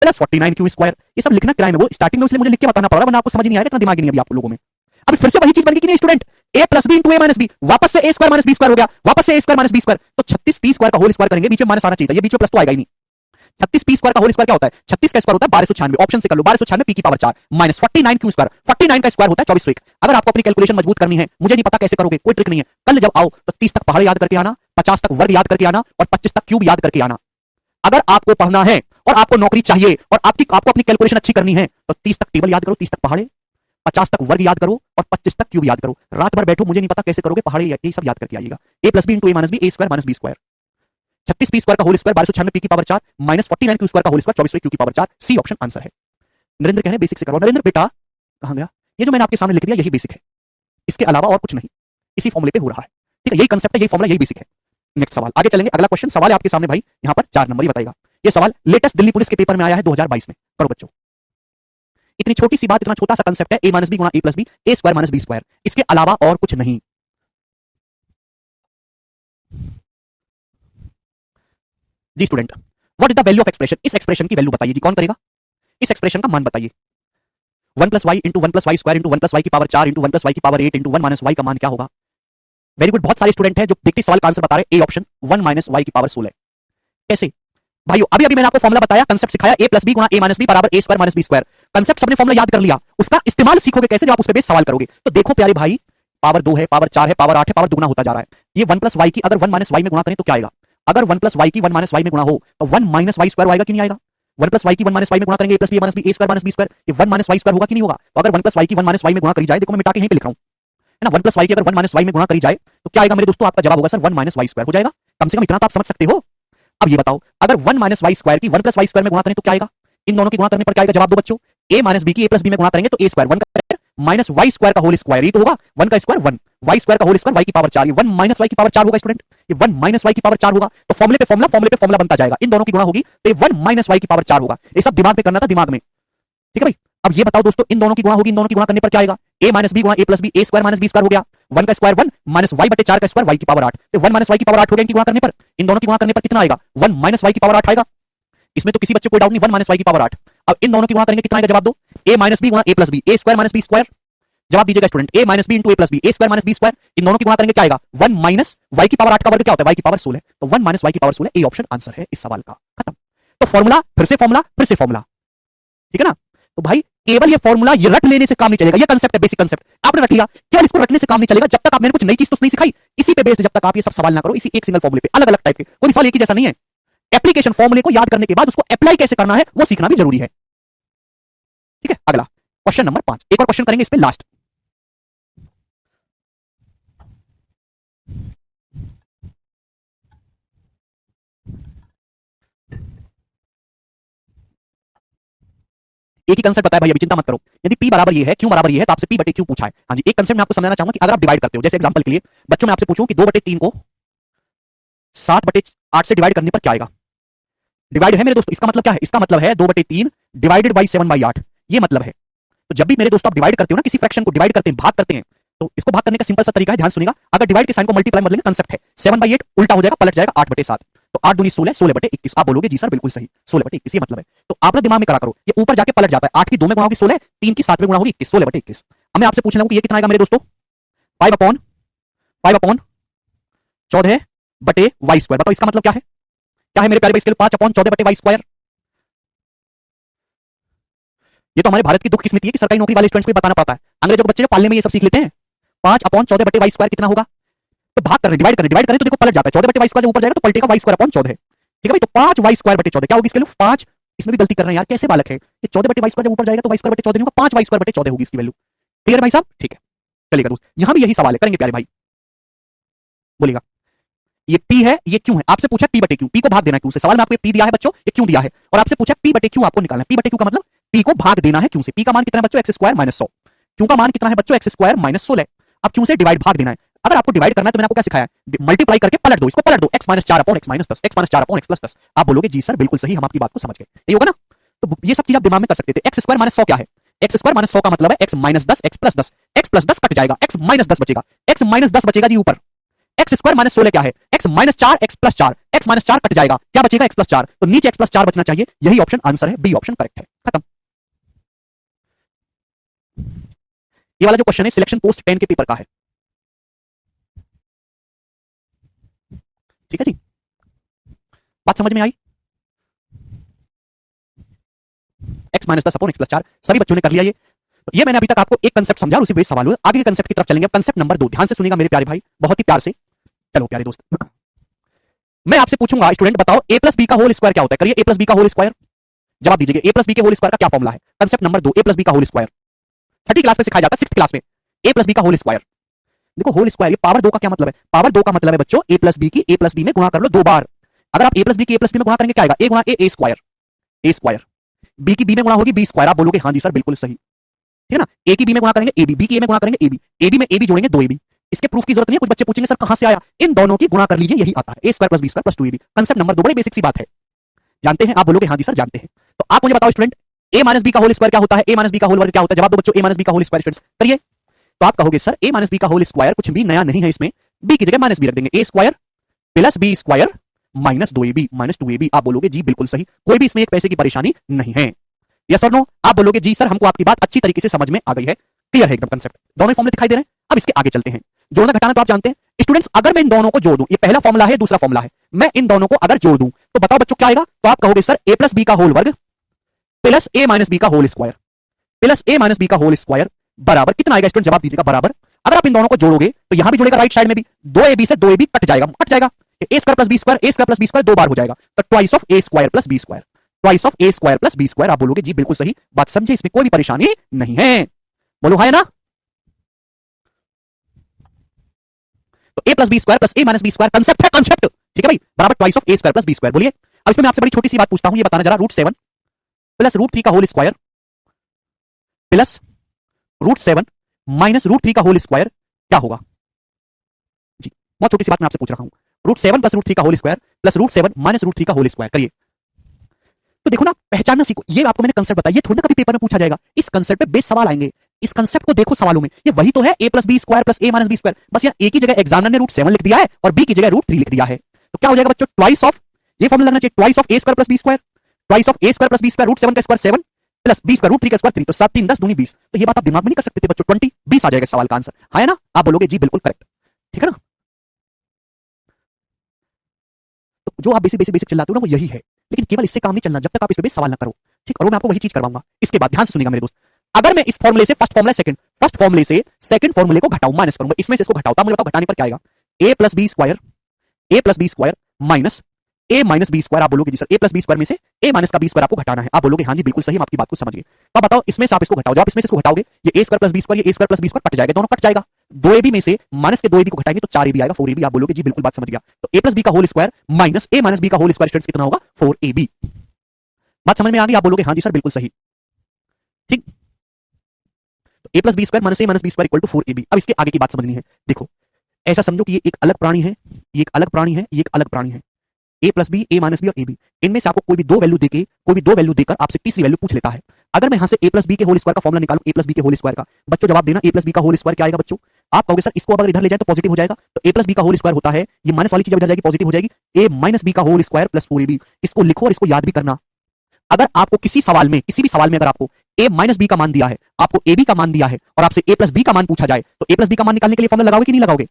plus 49q square. ये सब लिखना किराए में, वो स्टार्टिंग में इसलिए मुझे लिख के बताना पड़ रहा, वरना आपको समझ नहीं आएगा, इतना दिमाग नहीं अभी आप लोगों में। अभी फिर से वही चीज बन गई कि नहीं student? a plus B into a minus B, वापस से a square minus B square हो गया, वापस से a square minus B square. तो 36p स्क्वायर का होल स्क्वायर करेंगे, बीच में माइनस आना चाहिए था, ये बीच में प्लस तो आएगा ही नहीं। 36p स्क्वायर का होल स्क्वायर क्या होता है? 36 का स्क्वायर होता है 1296, ऑप्शन से कर लो, 1296 p की पावर 4 माइनस 49q स्क्वायर, 49 का स्क्वायर होता है 2401। अगर आपको अपनी कैलकुलेशन मजबूत करनी है, मुझे नहीं पता कैसे करोगे, कोई ट्रिक नहीं है, कल जब आओ तो 30 तक पहाड़ याद करके आना, 50 तक वर्ग याद करके आना और 25 तक क्यूब याद करके आना। अगर आपको पढ़ना है और आपको नौकरी चाहिए और आपको अपनी कैलकुलेशन अच्छी करनी है तो 30 तक टेबल याद करो, 30 तक पहाड़े, 50 तक वर्ग याद करो और 25 तक क्यूब याद करो। रात भर बैठो, मुझे नहीं पता कैसे करोगे, पहाड़े ये सब याद करके आइएगा। a plus B into a minus B, a square minus B square, 36p square का होल स्क्वायर 1296 p की पावर 4 माइनस 49q स्क्वायर का होल स्क्वायर 24q की पावर 4, सी ऑप्शन आंसर है। नरेंद्र कह रहे हैं बेसिक से करो। नरेंद्र बेटा कहां गया? ये जो मैंने आपके सामने लिख दिया यही बेसिक है, इसके अलावा और कुछ नहीं, इसी फॉर्मूले पे हो रहा है, ठीक है? यही कंसेप्ट है, यही फॉर्मूला, यही बेसिक है। नेक्स्ट सवाल आगे चलेंगे। अगला क्वेश्चन सवाल है आपके सामने भाई, यहां पर 4 नंबर ही बताएगा। ये सवाल लेटेस्ट दिल्ली पुलिस के पेपर में आया है 2022 में, करो बच्चों। इतनी छोटी सी बात, इतना छोटा सा कंसेप्ट है, a माइनस बी गुणा a plus B, a square minus B square, इसके अलावा और कुछ नहीं। जी student, what is the value of expression? इस एक्सप्रेशन की वैल्यू बताइए जी, कौन करेगा? इस एक्सप्रेशन का मान बताइए। 1 plus Y into 1 plus Y square into 1 plus Y की पावर 4 इंटू 1 प्लस वाई की पावर 8 इंटू 1 माइनस वाई का मान क्या होगा? वेरी गुड, बहुत सारे स्टूडेंट हैं जो देखते सवाल का आंसर बता रहे, ए ऑप्शन 1 माइनस वाई की पावर 16। कैसे भाइयों? अभी अभी मैंने आपको फॉर्मुला बताया, कंसेप्ट सिखाया, a प्लस बी गुणा a माइनस बी बराबर a square minus B square. Concept सबने फॉर्मुला याद कर लिया, उसका इस्तेमाल सीखोगे कैसे जब आप उस पे बेस सवाल करोगे। तो देखो प्यारे भाई, पावर 2 है, पावर 4 है, पावर 8 है, पावर दुगना होता जा रहा है। ये 1 प्लस वाई की अगर 1 माइनस वाई में गुणा करें तो क्या आएगा? अगर 1 प्लस वाई की 1 माइनस वाई में गुणा हो तो 1 माइनस वाई स्क्वायर आएगा कि नहीं आएगा? 1 प्लस वाई की 1 माइनस वाई में गुणा करेंगे, a plus B minus B, a square minus B square, ये 1 माइनस वाई स्क्वायर होगा कि नहीं होगा? तो अगर 1 प्लस वाई की 1 माइनस वाई में गुणा करी जाए, देखो मैं मिटा के यहीं पे लिख रहा हूं, है ना? 1 प्लस वाई की अगर 1 माइनस वाई में गुणा करी जाए तो क्या आएगा मेरे दोस्तों? आपका जवाब होगा सर 1 माइनस वाई स्क्वायर हो जाएगा। कम से कम इतना तो आप समझ सकते हो। अब ये बताओ, अगर 1 माइनस वाई स्क्वायर की 1 प्लस वाई स्क्वायर में गुणा करें तो क्या आएगा? इन दोनों की गुणा करने पर क्या आएगा? जवाब दो बच्चों। a माइनस बी की a प्लस बी में गुणा करेंगे तो a स्क्वायर 1 का माइनस वाई स्क्वायर का होल स्क्वायर, ये तो होगा 1 का स्क्वायर 1, वाई स्क्वायर का होल स्क्वायर वाई की पावर 4, ये 1 माइनस वाई की पावर 4 होगा स्टूडेंट, ये 1 माइनस वाई की पावर 4 होगा। तो फॉर्मुले पे फॉर्मुला, फॉर्मुले पे फॉर्मुला बनता जाएगा, इन दोनों की गुणा होगी तो ये 1 माइनस वाई की पावर 4 होगा। ये सब दिमाग में करना था, दिमाग में, ठीक है भाई? अब ये बताओ दोस्तों, इन दोनों की गुणा होगी, इन दोनों की गुणा करने पर क्या आएगा? a माइनस बी गुणा a plus B, a square minus B square हो गया, 1 का स्क्वायर 1 माइनस वाई बटे 4 का स्क्वायर वाई की पावर 8, तो 1 माइनस वाई की पावर 8 हो गया इनकी गुणा करने पर। इन दोनों की गुणा करने पर कितना आएगा? 1 माइनस वाई की पावर 8 आएगा। इसमें तो किसी बच्चे को डाउट नहीं, 1 माइनस वाई की पावर 8। अब इन दोनों की गुणा करेंगे कितना आएगा? जवाब दो। a माइनस बी गुणा a plus B, a square minus B square, जवाब दीजिएगा student. a minus B into a plus B, a square minus B square, इन दोनों की गुणा करेंगे क्या आएगा? 1 माइनस वाई की पावर 8 का वर्ग क्या होता है? वाई की पावर 16, तो 1 माइनस वाई की पावर 16, ए ऑप्शन आंसर है इस सवाल का। खत्म। तो फॉर्मूला फिर से फॉर्मूला फिर से फॉर्मूला, ठीक है ना? तो भाई केवल ये फॉर्मूला ये रट लेने से काम नहीं चलेगा, ये कंसेप्ट है, बेसिक कंसेप्ट आपने रख लिया, क्या इसको रटने से काम नहीं चलेगा? जब तक आपने कुछ नई चीज तो नहीं सिखाई, इसी पे बेस्ड जब तक आप ये सब सवाल ना करो, इसी एक सिंगल फॉर्मूले पे, अलग अलग टाइप के, कोई सवाल एक ही जैसा नहीं है। एप्लीकेशन फॉर्मूले को याद करने के बाद उसको अप्लाई कैसे करना है वो सीखना भी जरूरी है, ठीक है? अगला क्वेश्चन नंबर 5, एक और क्वेश्चन करेंगे इस पे लास्ट। एक ही कंसेप्ट बताया भाई, अभी चिंता मत करो। यदि p बराबर ये है, q बराबर ये है, तो आपसे p बटे q पूछा है। हाँ जी, एक कंसेप्ट मैं आपको समझाना चाहूंगा कि अगर आप डिवाइड करते हो, जैसे एग्जांपल के लिए बच्चों मैं आपसे पूछूं कि 2 बटे 3 को 7 बटे 8 से डिवाइड करने पर क्या आएगा? डिवाइड है मेरे दोस्तों, इसका मतलब क्या है? इसका मतलब है 2 बटे 3 डिवाइडेड बाई 7 बाई 8, ये मतलब है। तो जब भी मेरे दोस्तों आप डिवाइड करते हो ना, किसी फ्रैक्शन को डिवाइड करते हैं, भाग करते हैं, तो इसको भाग करने का सिंपल सा तरीका है, ध्यान सुनिएगा। अगर डिवाइड के साइन को मल्टीप्लाई मतलब कंसेप्ट है, 7 बाई 8 उल्टा हो जाएगा, पलट जाएगा 8 बटे 7, तो 8 दूनी 16, 16 बटे 21। आप बोलोगे जी सर बिल्कुल सही, 16 बटे 21 ये मतलब है। तो आप ना दिमाग में करा करो, ये ऊपर जाके पलट जाता है, 8 की 2 में गुणा होगी 16, 3 की 7 में गुणा होगी 21, 16 बटे 21। अब मैं आपसे पूछना हूं कि ये कितना आएगा मेरे दोस्तों? 5 अपॉन 14 बटे वाई स्क्वायर। बताओ इसका मतलब क्या है? क्या है मेरे प्यारे भाई इसके लिए? 5 अपॉन 14 बटे वाई स्क्वायर। ये तो हमारे भारत की दुख किस्मत है कि सरकारी नौकरी वाले स्टूडेंट्स को बताना पड़ता है। अंग्रेजों के बच्चे जो पालने में ये सब सीख लेते हैं। 5 अपॉन 14 बटे वाई स्क्वायर कितना होगा? तो भाग कर रहे डिवाइड करें तो देखो पलट जाता है 14 बटे वाई स्क्वायर, जब ऊपर जाएगा तो पलटेगा वाई स्क्वायर अपॉन 14 है। ठीक है भाई, तो 5 वाई स्क्वायर बटे 14 क्या होगी इसके लिए 5। इसमें भी गलती कर रहे हैं यार, कैसे बालक है ये 14 बटे वाई स्क्वायर, जब ऊपर जाएगा तो वाई स्क्वायर बटे 14 नहीं होगा, 5 वाई स्क्वायर बटे 14 होगी इसकी वैल्यू। क्लियर भाई साहब, ठीक है चलिएगा दोस्त, यहां भी यही सवाल है, करेंगे प्यारे भाई, बोलिएगा ये P है ये क्यों है, आपसे पूछा P बटे क्यों, P को भाग देना है क्यों से, सवाल में आपको P दिया है बच्चों, ये क्यों दिया है, और आपसे पूछा P बटे क्यों आपको निकालना है, P बटे क्यों का मतलब P को भाग देना है क्यों से, P का मान कितना है बच्चों एक्स स्क्वायर माइनस 100, क्यों का मान कितना है बच्चों एक्स स्क्वायर माइनस 16, अब क्यों से डिवाइड भाग देना है। अगर आपको डिवाइड करना है तो मैंने आपको क्या सिखाया, मल्टीप्लाई करके पलट दो, इसको पलट दो, x minus 4 upon x minus 10, x minus 4 upon x plus 10, आप बोलोगे जी सर बिल्कुल सही, हम आपकी बात को समझ गए, यही होगा ना। तो ये सब चीज आप दिमाग में कर सकते थे, एक्स स्क्वायर माइनस 100 क्या है, एक्स स्क्वायर माइनस 100 का मतलब है x minus 10 x plus 10, x plus 10 cut जाएगा, x माइनस 10 बचेगा, x माइनस 10 बचेगा जी ऊपर, एक्स स्क्वायर माइनस 16 क्या है, x minus 4 x plus 4, x minus 4 cut जाएगा, क्या बचेगा x प्लस 4, तो नीचे x प्लस 4 बचना चाहिए, यही ऑप्शन आंसर है, बी ऑप्शन करेक्ट है, खत्म। ये वाला जो क्वेश्चन है सिलेक्शन पोस्ट 10 के पेपर का है, ठीक है जी, बात समझ में आई। x minus 10 upon x plus 4 सभी बच्चों ने कर लिया ये, तो ये मैंने अभी तक आपको एक कंसेप्ट समझा, उसी बेस सवाल हुआ, आगे के कंसेप्ट की तरफ चलेंगे। कंसेप्ट नंबर 2 ध्यान से सुनिएगा मेरे प्यारे भाई, बहुत ही प्यार से, चलो प्यारे दोस्त मैं आपसे पूछूंगा स्टूडेंट बताओ a प्लस बी का होल स्क्वायर क्या होता है, करिए a प्लस बी का होल स्क्वायर, जवाब दीजिए a प्लस बी के होल स्क्वायर का क्या फॉर्मूला है। Concept number 2 a plus B का होल स्क्वायर 30 क्लास में सिखाया जाता है, 6th क्लास में a प्लस बी का होल स्क्वायर। देखो होल स्क्वायर ये पावर 2 का क्या मतलब है, पावर 2 का मतलब है बच्चों a प्लस बी की a प्लस बी में गुणा कर लो 2 बार, अगर आप a प्लस बी की a प्लस बी में गुणा करेंगे क्या आएगा, a गुणा a स्क्वायर, b की b में गुणा होगी b स्क्वायर, आप बोलोगे हाँ जी सर बिल्कुल सही, ठीक है ना, a की b में गुणा करेंगे ab, b की a में गुणा करेंगे ab, ab में ab जोड़ेंगे 2ab, इसके प्रूफ की जरूरत नहीं है, कुछ बच्चे पूछेंगे सर कहां से आया, इन दोनों की गुणा कर लीजिए यही आता है, a square plus b square plus 2ab। Concept number 2 बड़ी बेसिक सी बात है, जानते हैं, आप बोलोगे हाँ जी सर जानते हैं। तो आप मुझे बताओ स्टूडेंट a माइनस बी का होल स्क्वायर क्या होता है, a माइनस बी का होल वर्ग क्या होता है, जवाब दो बच्चों a माइनस बी का होल स्क्वायर स्टूडेंट्स करिए। तो आप कहोगे सर a माइनस बी का होल स्क्वायर कुछ भी नया नहीं है, इसमें b की जगह माइनस बी रख देंगे, a square plus b square minus 2ab minus 2ab, आप बोलोगे जी बिल्कुल सही, कोई भी इसमें एक पैसे की परेशानी नहीं है, यस और नो, आप बोलोगे जी सर हमको आपकी बात अच्छी तरीके से समझ में आ गई है, क्लियर है एकदम कंसेप्ट, दोनों फॉर्मूले दिखाई दे रहे हैं। अब इसके आगे चलते हैं, जोड़ना घटाना तो आप जानते हैं स्टूडेंट्स, अगर मैं इन दोनों को जोड़ दूं, ये पहला फॉर्मूला है दूसरा फॉर्मूला है, मैं इन दोनों को अगर जोड़ दूं तो बताओ बच्चों क्या आएगा, तो आप कहोगे सर a प्लस बी का होल वर्ग प्लस a माइनस बी का whole square plus a minus B का होल स्क्वायर बराबर कितना आएगा स्टूडेंट, जवाब दीजिएगा बराबर, अगर आप इन दोनों को जोड़ोगे तो यहां भी जुड़ेगा राइट साइड में भी, 2ab से 2ab कट जाएगा a square plus B square 2 बार हो जाएगा, तो twice of a square plus B square, twice of a square plus B square, आप बोलोगे जी बिल्कुल सही बात, समझे, इसमें कोई भी परेशानी नहीं है, बोलो है ना। तो a plus B square plus a minus B square concept है, कंसेप्ट ठीक है भाई, बराबर twice of a square plus B square. बोलिए अब इसमें मैं आपसे बड़ी छोटी सी बात पूछता हूं, ये बताना जरा, √7 प्लस √3 का होल स्क्वायर प्लस √7 माइनस √3 का होल स्क्वायर क्या होगा जी, बहुत छोटी सी बात मैं आपसे पूछ रहा हूं, √7 प्लस √3 का होल स्क्वायर प्लस √7 माइनस √3 का होल स्क्वायर करिए। तो देखो ना, पहचानना सीखो, ये आपको मैंने कंसेप्ट बताया, ये थोड़ी ना कभी पेपर में पूछा जाएगा, इस कंसेप्ट पे बेस सवाल आएंगे, इस कंसेप्ट को देखो सवालों में, ये वही तो है a plus B square plus a minus B square, बस यहाँ a की जगह एग्जामिनर ने √7 लिख दिया है और b की जगह √3 लिख दिया है, तो क्या हो जाएगा बच्चों, ट्वाइस ऑफ, ये फॉर्मूला लगना चाहिए, twice of a square plus B square, twice of a square plus B square, √7 का स्क्वायर 7 प्लस b स्क्वायर √3 का स्क्वायर 3, तो 7 3 10 दूनी 20, तो ये बात आप दिमाग में नहीं कर सकते थे बच्चों, 20 आ जाएगा सवाल का आंसर, है ना, आप बोलोगे जी बिल्कुल करेक्ट, ठीक है ना। तो जो आप बेसिक बेसिक बेसिक चिल्लाते हो ना वो यही है, लेकिन केवल इससे काम नहीं चलना, जब तक आप इस पे सवाल ना करो, ठीक, और मैं आपको वही चीज करवाऊंगा। इसके बाद ध्यान से सुनिएगा मेरे दोस्त, अगर मैं इस फॉर्मूले से फर्स्ट फॉर्मूले से सेकंड फॉर्मूले को घटाऊं, माइनस करूंगा, इसमें से इसको घटाऊं, मुझे बताओ घटाने पर क्या आएगा, a plus B square minus a minus B square, आप बोलोगे जी sir a plus B square में से a माइनस का बी स्क्वायर आपको घटाना है, आप बोलोगे हाँ जी बिल्कुल सही, हम आपकी बात को समझ गए। अब बताओ इसमें से आप इसको घटाओ, जब आप इसमें से इसको घटाओगे ये a square plus B square, ये a square plus B square cut जाएगा, दोनों कट जाएगा, 2ab में से माइनस के 2ab को घटाएंगे तो 4ab आएगा, 4ab, आप बोलोगे जी बिल्कुल बात समझ गया। तो a प्लस बी का whole square minus a minus B का होल स्क्वायर स्टूडेंट्स कितना होगा, 4ab, बात समझ में आ गई, आप बोलोगे हाँ जी सर बिल्कुल सही, ठीक। तो a plus B square minus a minus B square equal to 4ab। अब इसके आगे की बात समझनी है, देखो ऐसा समझो कि ये एक अलग प्राणी है, ये एक अलग प्राणी है, ये एक अलग प्राणी है, a plus B, a minus B और ab, इनमें से आपको कोई भी दो वैल्यू देकर आपसे तीसरी वैल्यू पूछ लेता है। अगर मैं यहां से a प्लस बी के होल स्क्वायर का फॉर्मूला निकालूं, a प्लस बी के होल स्क्वायर का, बच्चों जवाब देना, a प्लस बी का होल स्क्वायर क्या आएगा बच्चों, आप कहोगे सर इसको अगर इधर ले जाए तो पॉजिटिव हो जाएगा, तो a प्लस बी का होल स्क्वायर होता है, ये माइनस वाली चीज इधर जाएगी पॉजिटिव हो जाएगी, a माइनस बी का होल स्क्वायर प्लस 4ab, इसको लिखो और इसको याद भी करना। अगर आपको किसी भी सवाल में अगर आपको a माइनस बी का मान दिया है, आपको ab का मान दिया है और आपसे a प्लस बी का मान पूछा जाए, तो a प्लस बी का मान निकालने के लिए फॉर्मूला लगाओगे कि नहीं लगाओगे।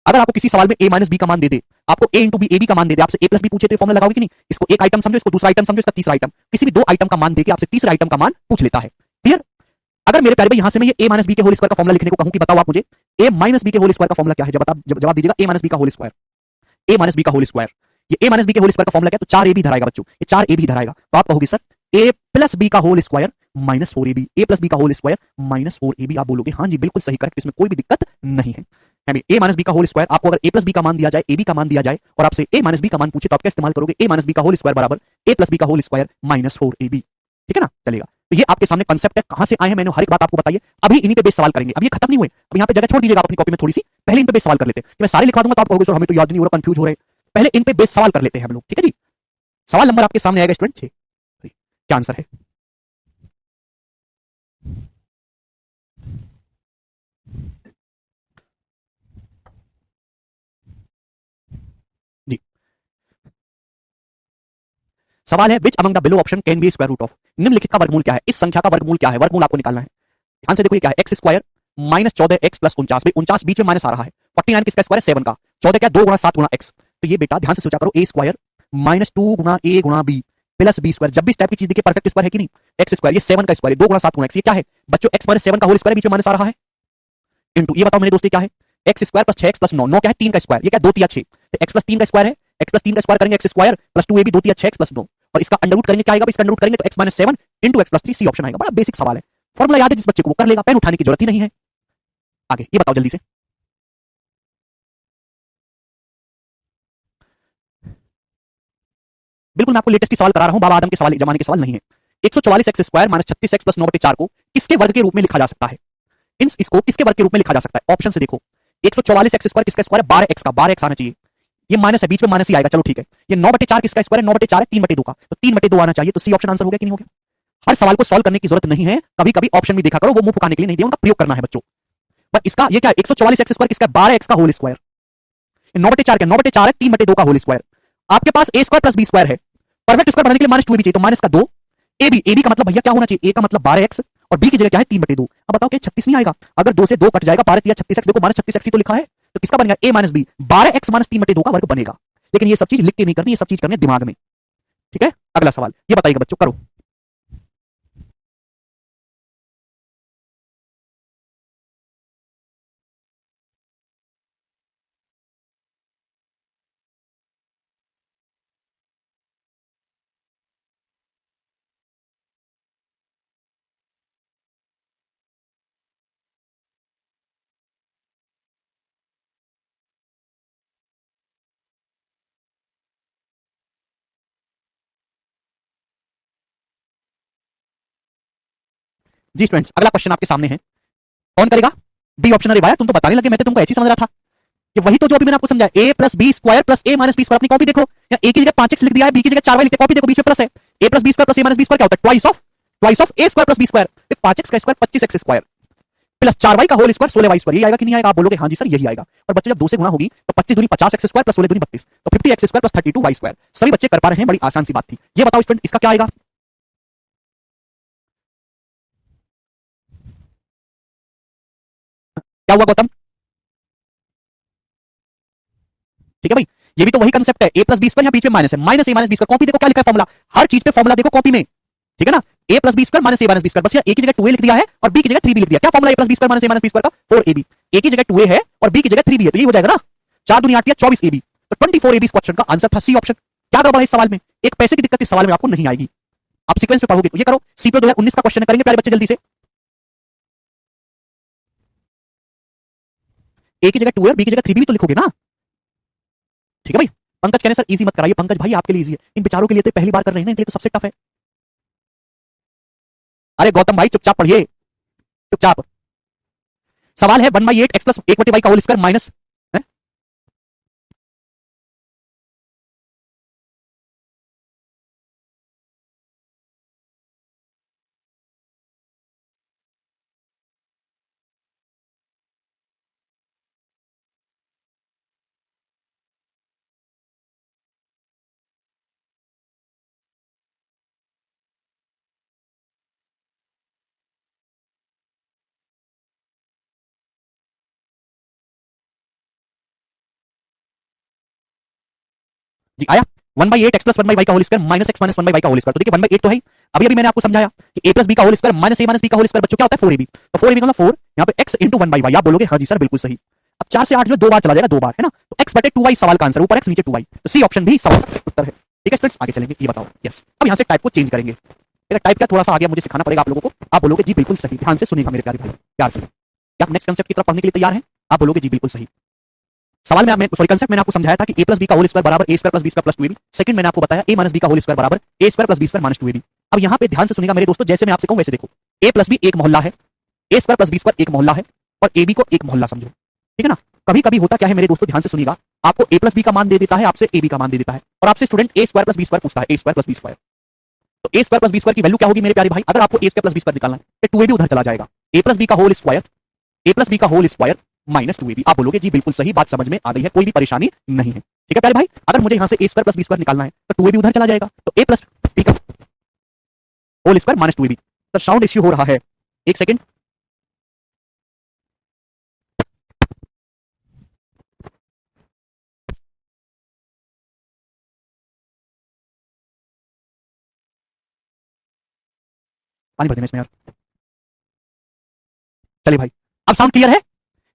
अगर आपको किसी सवाल में a माइनस बी का मान दे दे, आपको a इंटू बी ab का मान दे दे, आपसे a प्लस बी पूछे तो ये फॉर्मूला लगाओगे कि नहीं, इसको एक आइटम समझो, इसको दूसरा आइटम समझो, इसका तीसरा आइटम, किसी भी दो आइटम का मान देके आपसे तीसरे आइटम का मान पूछ लेता है, क्लियर। अगर मेरे प्यारे भाई यहां से मैं ये a माइनस बी के होल स्क्वायर का फॉर्मुला लिखने को कहूं कि बताओ आप मुझे a माइनस बी के होल स्क्वायर का फॉर्मुला क्या है, जवाब दीजिएगा a माइनस बी का whole square, a minus B का होल स्क्वायर। ये a माइनस बी के होल स्क्वायर का फॉर्मुला क्या है, तो 4ab इधर आएगा बच्चों, ये 4ab इधर आएगा, तो आप कहोगे सर a प्लस बी का whole square minus 4ab, a plus B का होल स्क्वायर माइनस 4ab, आप बोलोगे हाँ जी बिल्कुल सही, करेक्ट, इसमें कोई भी दिक्कत नहीं है। a माइनस बी का होल स्क्वायर, आपको अगर a प्लस बी का मान दिया जाए, ab का मान दिया जाए और आपसे a माइनस बी का मान पूछे तो आप क्या इस्तेमाल करोगे, a माइनस बी का होल स्क्वायर बराबर a प्लस बी का होल स्क्वायर माइनस 4ab, ठीक है ना, चलेगा। तो ये आपके सामने कंसेप्ट है, कहां से आए हैं मैंने हर एक बात आपको बताइए। अभी इन्हीं पे बेस सवाल करेंगे, अब ये खत्म नहीं हुए, अब यहाँ पे जगह छोड़ दीजिएगा अपनी कॉपी में थोड़ी सी, पहले इन पे बेस सवाल कर लेते हैं, मैं सारे लिखवा दूंगा तो आप कहोगे सर हमें तो याद नहीं हो रहा, कंफ्यूज हो रहे, पहले इन पे बेस सवाल कर लेते हैं हम लोग, ठीक है जी। सवाल नंबर आपके सामने आएगा स्टूडेंट 6, क्या आंसर है, जी सवाल है which among the below option can be square root of, निम्नलिखित का वर्गमूल क्या है, इस संख्या का वर्गमूल क्या है, वर्गमूल आपको निकालना है। ध्यान से देखो ये क्या है, x square minus 14x plus 49, भाई 49 बीच में माइनस आ रहा है, 49 किसका स्क्वायर है 7 का, 14 क्या 2 गुणा 7 गुणा x, तो ये बेटा ध्यान से सोचा करो a स्क्वायर माइनस 2 गुणा a गुणा b प्लस b स्क्वायर, जब भी इस टाइप की चीज देखिए परफेक्ट स्क्वायर है कि नहीं, x स्क्वायर ये 7 का स्क्वायर है, 2 गुणा 7 गुणा x, ये क्या है बच्चों x माइनस 7 का होल स्क्वायर बीच में माइनस आ रहा है, इनटू ये बताओ मेरे दोस्त ये क्या है, x square plus 6x plus 9, 9 क्या है 3 का स्क्वायर, ये क्या 2 3 6, तो x प्लस 3 का स्क्वायर है, x प्लस 3 का स्क्वायर करेंगे x square plus 2ab 2 3 6x plus 9, और इसका अंडर रूट करेंगे क्या आएगा, इसका अंडर रूट करेंगे तो x minus 7 into x plus 3, C option आएगा। बड़ा बेसिक सवाल है, फॉर्मुला याद है जिस बच्चे को वो कर लेगा, पेन उठाने की जरूरत ही नहीं है। आगे ये बताओ जल्दी से, बिल्कुल मैं आपको लेटेस्ट ही सवाल करा रहा हूं, बाबा आदम के सवाल जमाने के सवाल नहीं है। 144x square minus 36x plus 9/4 को किसके वर्ग के रूप में लिखा जा सकता है, इसको किसके वर्ग के रूप में लिखा जा सकता है, ऑप्शन से देखो 144x स्क्वायर किसका स्क्वायर है 12x का, 12x आना चाहिए, ये माइनस है बीच में माइनस ही आएगा, चलो ठीक है। ये 9/4 किसका स्क्वायर है, 9/4 है 3/2 का, तो 3/2 आना चाहिए, तो सी ऑप्शन आंसर हो गया कि नहीं हो गया। हर सवाल को सॉल्व करने की जरूरत नहीं है, कभी कभी ऑप्शन भी देखा करो, वो मुंह फुकाने के लिए नहीं दिया, उनका प्रयोग करना है बच्चों। पर इसका ये क्या है 144x स्क्वायर किसका 12x का होल स्क्वायर, 9/4 क्या 9/4 है 3/2 का होल स्क्वायर, आपके पास a square plus b square है, परफेक्ट स्क्वायर बनाने के लिए माइनस 2 भी चाहिए, तो माइनस का 2 ab का मतलब भैया क्या होना चाहिए, a का मतलब 12x और b की जगह क्या है 3/2, अब बताओ क्या 36 नहीं आएगा, अगर 2 से 2 कट जाएगा 12 या 36x, देखो माइनस 36x ही तो लिखा है, तो किसका बनेगा a minus b 12x minus 3/2 का वर्ग बनेगा। लेकिन ये सब चीज लिख के नहीं करनी, ये सब चीज करनी है दिमाग में, ठीक है। अगला सवाल ये बताइएगा बच्चों, करो जी स्टूडेंट्स, अगला क्वेश्चन आपके सामने है, कौन करेगा, बी ऑप्शन। अरे भाई तुम तो बताने लगे, मैं तो तुमको ऐसे ही समझ रहा था, ये वही तो जो अभी मैंने आपको समझाया, a plus B square plus a minus B square, अपनी कॉपी देखो, या a की जगह 5x लिख दिया है, b की जगह 4y लिख के कॉपी देखो, बीच में प्लस है, a plus B square plus a minus B square क्या होता है twice of a square plus b square, 5x का square 25x square plus 4y का होल स्क्वायर 16y स्क्वायर, ये आएगा कि नहीं आएगा, आप बोलोगे हाँ जी सर यही आएगा, और बच्चों जब 2 से गुणा होगी तो 25 दूनी 50x स्क्वायर प्लस 16 दूनी 32, तो 50x square plus 32y square, सभी बच्चे कर पा रहे हैं, बड़ी आसान सी बात थी। ये बताओ स्टूडेंट इसका क्या आएगा, क्या हुआ गौतम, ठीक है भाई, ये भी तो वही कंसेप्ट है, a प्लस बी स्क्वायर, यहाँ बीच में माइनस है, minus a minus B square, copy देखो क्या लिखा है फॉर्मुला, हर चीज पे फॉर्मुला देखो कॉपी में, ठीक है ना, a plus B square minus a minus B square, बस यहाँ a की जगह 2a लिख दिया है और b की जगह 3b लिख दिया, क्या formula a plus B square minus a minus B square का 4ab, a की जगह 2a है और b की जगह 3b है, तो ये हो जाएगा ना 4 दूनी 8 24ab, तो 24ab इस क्वेश्चन का आंसर था, सी ऑप्शन। क्या गड़बड़ है इस सवाल में, एक पैसे की दिक्कत इस सवाल में आपको नहीं आएगी, आप सीक्वेंस में पढ़ोगे, तो ये करो, सीपीओ 2019 का क्वेश्चन करेंगे प्यारे बच्चे जल्दी से, a की जगह 2 है और b की जगह 3b भी तो लिखोगे ना, ठीक है भाई। पंकज कहने सर इजी मत कराइए, पंकज भाई आपके लिए इजी है, इन बेचारों के लिए तो पहली बार कर रहे हैं ना, इनके लिए तो सबसे टफ है। अरे गौतम भाई चुपचाप पढ़िए, चुपचाप, सवाल है 1/8 x प्लस 1/y का होल स्क्वायर माइनस, जी आया 1/8 x प्लस 1/y का whole square minus x minus 1/y का होल स्क्वायर, तो देखिए 1/8 तो है, अभी अभी मैंने आपको समझाया कि a प्लस बी का होल स्क्वायर माइनस ए माइनस बी का होल स्क्वायर बच्चों क्या होता है 4ab। तो 4ab मतलब 4 यहाँ पे x इंटू 1 बाई वाई। आप बोलोगे हाँ जी सर बिल्कुल सही। अब 4 से 8 जो 2 बार चला जाएगा, 2 बार है ना, तो x बटे 2y सवाल का आंसर, ऊपर x नीचे 2y, तो सी ऑप्शन भी सवाल का उत्तर है। ठीक है स्टूडेंट्स, आगे चलेंगे, ये बताओ यस। अब यहाँ से टाइप को चेंज करेंगे। टाइप क्या थोड़ा सा आगे मुझे सिखाना पड़ेगा आप लोगों को। आप बोलोगे जी बिल्कुल सही, ध्यान से सुनिएगा मेरे प्यारे भाई, प्यार से। क्या आप नेक्स्ट कंसेप्ट की तरफ पढ़ने के लिए तैयार हैं? आप बोलोगे जी बिल्कुल सही। सवाल में सॉरी कंसेप्ट मैंने आपको समझाया था कि a प्लस बी का होल स्क्वायर बराबर a square plus B square plus 2ab। Second मैंने आपको बताया a माइनस बी का होल स्क्वायर बराबर a square plus B square minus 2ab। अब यहाँ पे ध्यान से सुनिएगा मेरे दोस्तों, जैसे मैं आपसे कहूँ वैसे देखो। a प्लस बी एक मोहल्ला है, a square plus B square एक मोहल्ला है, और ab को एक मोहल्ला समझो। ठीक है ना। कभी कभी होता क्या है मेरे दोस्तों, ध्यान से सुनिएगा, आपको a प्लस बी का मान दे देता है, आपसे ab का मान दे देता है, और आपसे student a square plus B square पूछता है, a square plus B square. तो a square plus B square की वैल्यू क्या होगी मेरे प्यारे भाई? अगर आपको a square plus B square निकालना है तो 2ab उधर चला जाएगा, a प्लस बी का whole square, a plus B का होल स्क्वायर माइनस 2ab। आप बोलोगे जी बिल्कुल सही, बात समझ में आ रही है, कोई भी परेशानी नहीं है। ठीक है प्यारे भाई, अगर मुझे यहाँ से a square plus B square निकालना है तो 2ab उधर चला जाएगा, तो a प्लस बी का whole square minus 2ab। Sir sound issue हो रहा है, एक सेकंड। पानी भर देना इसमें यार। चलिए भाई, अब साउंड क्लियर है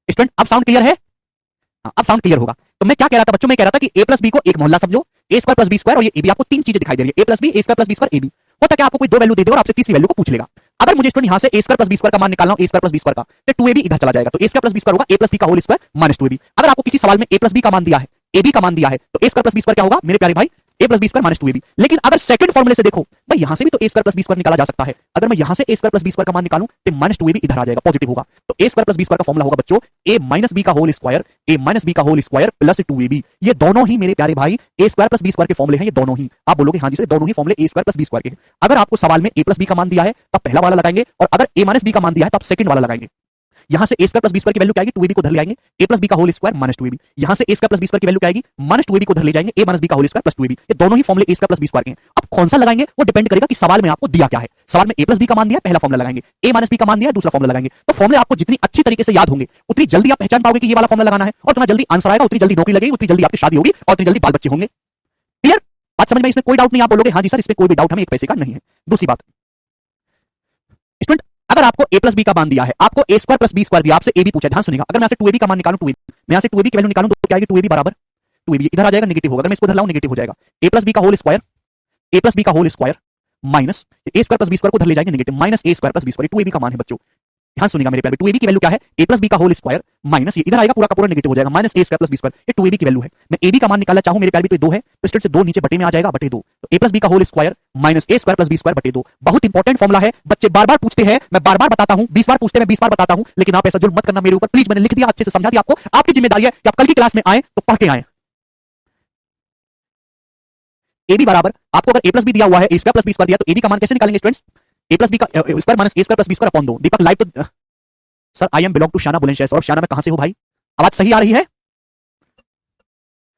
स्टूडेंट? अब साउंड क्लियर है? हाँ, अब साउंड क्लियर होगा। तो मैं क्या कह रहा था बच्चों, मैं कह रहा था कि a प्लस बी को एक मोहल्ला समझो, a square plus B square और ये ab। आपको तीन चीजें दिखाई दे रही है, a plus B, a square plus B square, ab। होता क्या, आपको कोई दो वैल्यू दे दे और आपसे तीसरी वैल्यू को पूछ लेगा। अगर मुझे स्टूडेंट यहाँ से a square plus B square का मान निकालना हो, a square plus B square का, तो 2ab इधर चला जाएगा, तो a square plus B square होगा a प्लस बी का होल स्क्वायर माइनस 2ab। अगर आपको किसी सवाल में a प्लस बी का मान दिया है, ab का मान दिया है, तो a square plus B square क्या होगा मेरे प्यारे भाई? a plus B square minus 2ab। लेकिन अगर सेकंड फॉर्मूले से देखो भाई, यहाँ से भी तो a square plus B square निकाला जा सकता है। अगर मैं यहाँ से a square plus B square का मान निकालूं तो माइनस 2ab इधर आ जाएगा, पॉजिटिव होगा। तो a square plus B square का फॉर्मूला होगा बच्चों a माइनस बी का whole square, a minus B का होल स्क्वायर प्लस 2ab। ये दोनों ही मेरे प्यारे भाई a square plus B square के फॉर्मूले हैं, ये दोनों ही। आप बोलोगे हाँ जी सर, दोनों ही फॉर्मूले a square plus B square के हैं। अगर आपको सवाल में a प्लस बी का मान दिया है तो पहला वाला लगाएंगे, और अगर a माइनस बी का मान दिया है तो आप सेकंड वाला लगाएंगे। यहां से a square plus B square की वैल्यू क्या आएगी? 2ab को उधर ले आएंगे, a प्लस बी का होल स्क्वायर माइनस 2ab। यहां से a square plus B square की वैल्यू क्या आएगी? माइनस 2ab को उधर ले जाएंगे, a माइनस बी का होल स्क्वायर प्लस 2ab। ये दोनों ही फॉर्मूले a square plus B square के हैं। अब कौन सा लगाएंगे वो डिपेंड करेगा कि सवाल में आपको दिया क्या है। सवाल में a प्लस बी का मान दिया, पहला फॉर्मूला लगाएंगे, a माइनस बी का मान दिया, दूसरा फॉर्मूला लगाएंगे। तो फॉर्मूले आपको जितनी अच्छी तरीके से याद होंगे उतनी जल्दी आप पहचान पाओगे कि ये वाला फॉर्मूला लगाना है, और जितना जल्दी आंसर आएगा उतनी जल्दी नौकरी लगेगी, उतनी जल्दी आपकी शादी होगी, और उतनी जल्दी बाल बच्चे होंगे। क्लियर बात समझ में? इसमें कोई डाउट नहीं। आप बोलोगे हाँ जी सर, इसमें कोई भी डाउट हमें एक पैसे का नहीं है। दूसरी बात स्टूडेंट, अगर आपको a प्लस बी का मान दिया है, आपको a square plus B square दिया, आपसे ab पूछा, ध्यान सुनिएगा। अगर मैं यहाँ से 2ab का मान निकालूं, 2ab मैं यहाँ से 2ab की वैल्यू निकालूं तो क्या आएगी? 2ab बराबर 2ab इधर आ जाएगा, नेगेटिव होगा। अगर मैं इसको इधर लाऊं नेगेटिव हो जाएगा। a प्लस बी का whole square, a plus B का whole square minus a square plus B square को इधर ले जाएंगे negative, minus a square plus B square. 2ab का मान है बच्चों, ध्यान सुनिएगा मेरे प्यारे। 2ab की वैल्यू क्या है? a प्लस बी का होल स्क्वायर माइनस ये इधर आएगा, पूरा का पूरा नेगेटिव हो जाएगा, minus a square plus B square. ये 2ab की वैल्यू है। मैं ab का मान निकालना चाहूं मेरे प्यारे, तो 2 है, तो स्टूडेंट से 2 नीचे बटे में आ जाएगा, बटे 2। तो a प्लस बी का whole square minus a square plus B square बटे 2। बहुत इंपॉर्टेंट फॉर्मूला है, बच्चे बार बार पूछते हैं, मैं बार बार बताता हूं, 20 बार पूछते हैं, मैं 20 बार बताता हूं, लेकिन आप ऐसा जुल्म मत करना मेरे ऊपर प्लीज। मैंने लिख दिया, अच्छे से समझा दिया आपको, आपकी जिम्मेदारी है कि आप कल की क्लास में आए तो पढ़ के आए। ab बराबर, आपको अगर a प्लस बी दिया हुआ है, a square plus B square दिया, तो ab का मान कैसे निकालेंगे स्टूडेंट्स? a प्लस बी का square minus a square plus B square upon 2। Deepak live तो sir I am belong to Shana Bulandshahr. और शाना में कहां से हो भाई? आवाज सही आ रही है?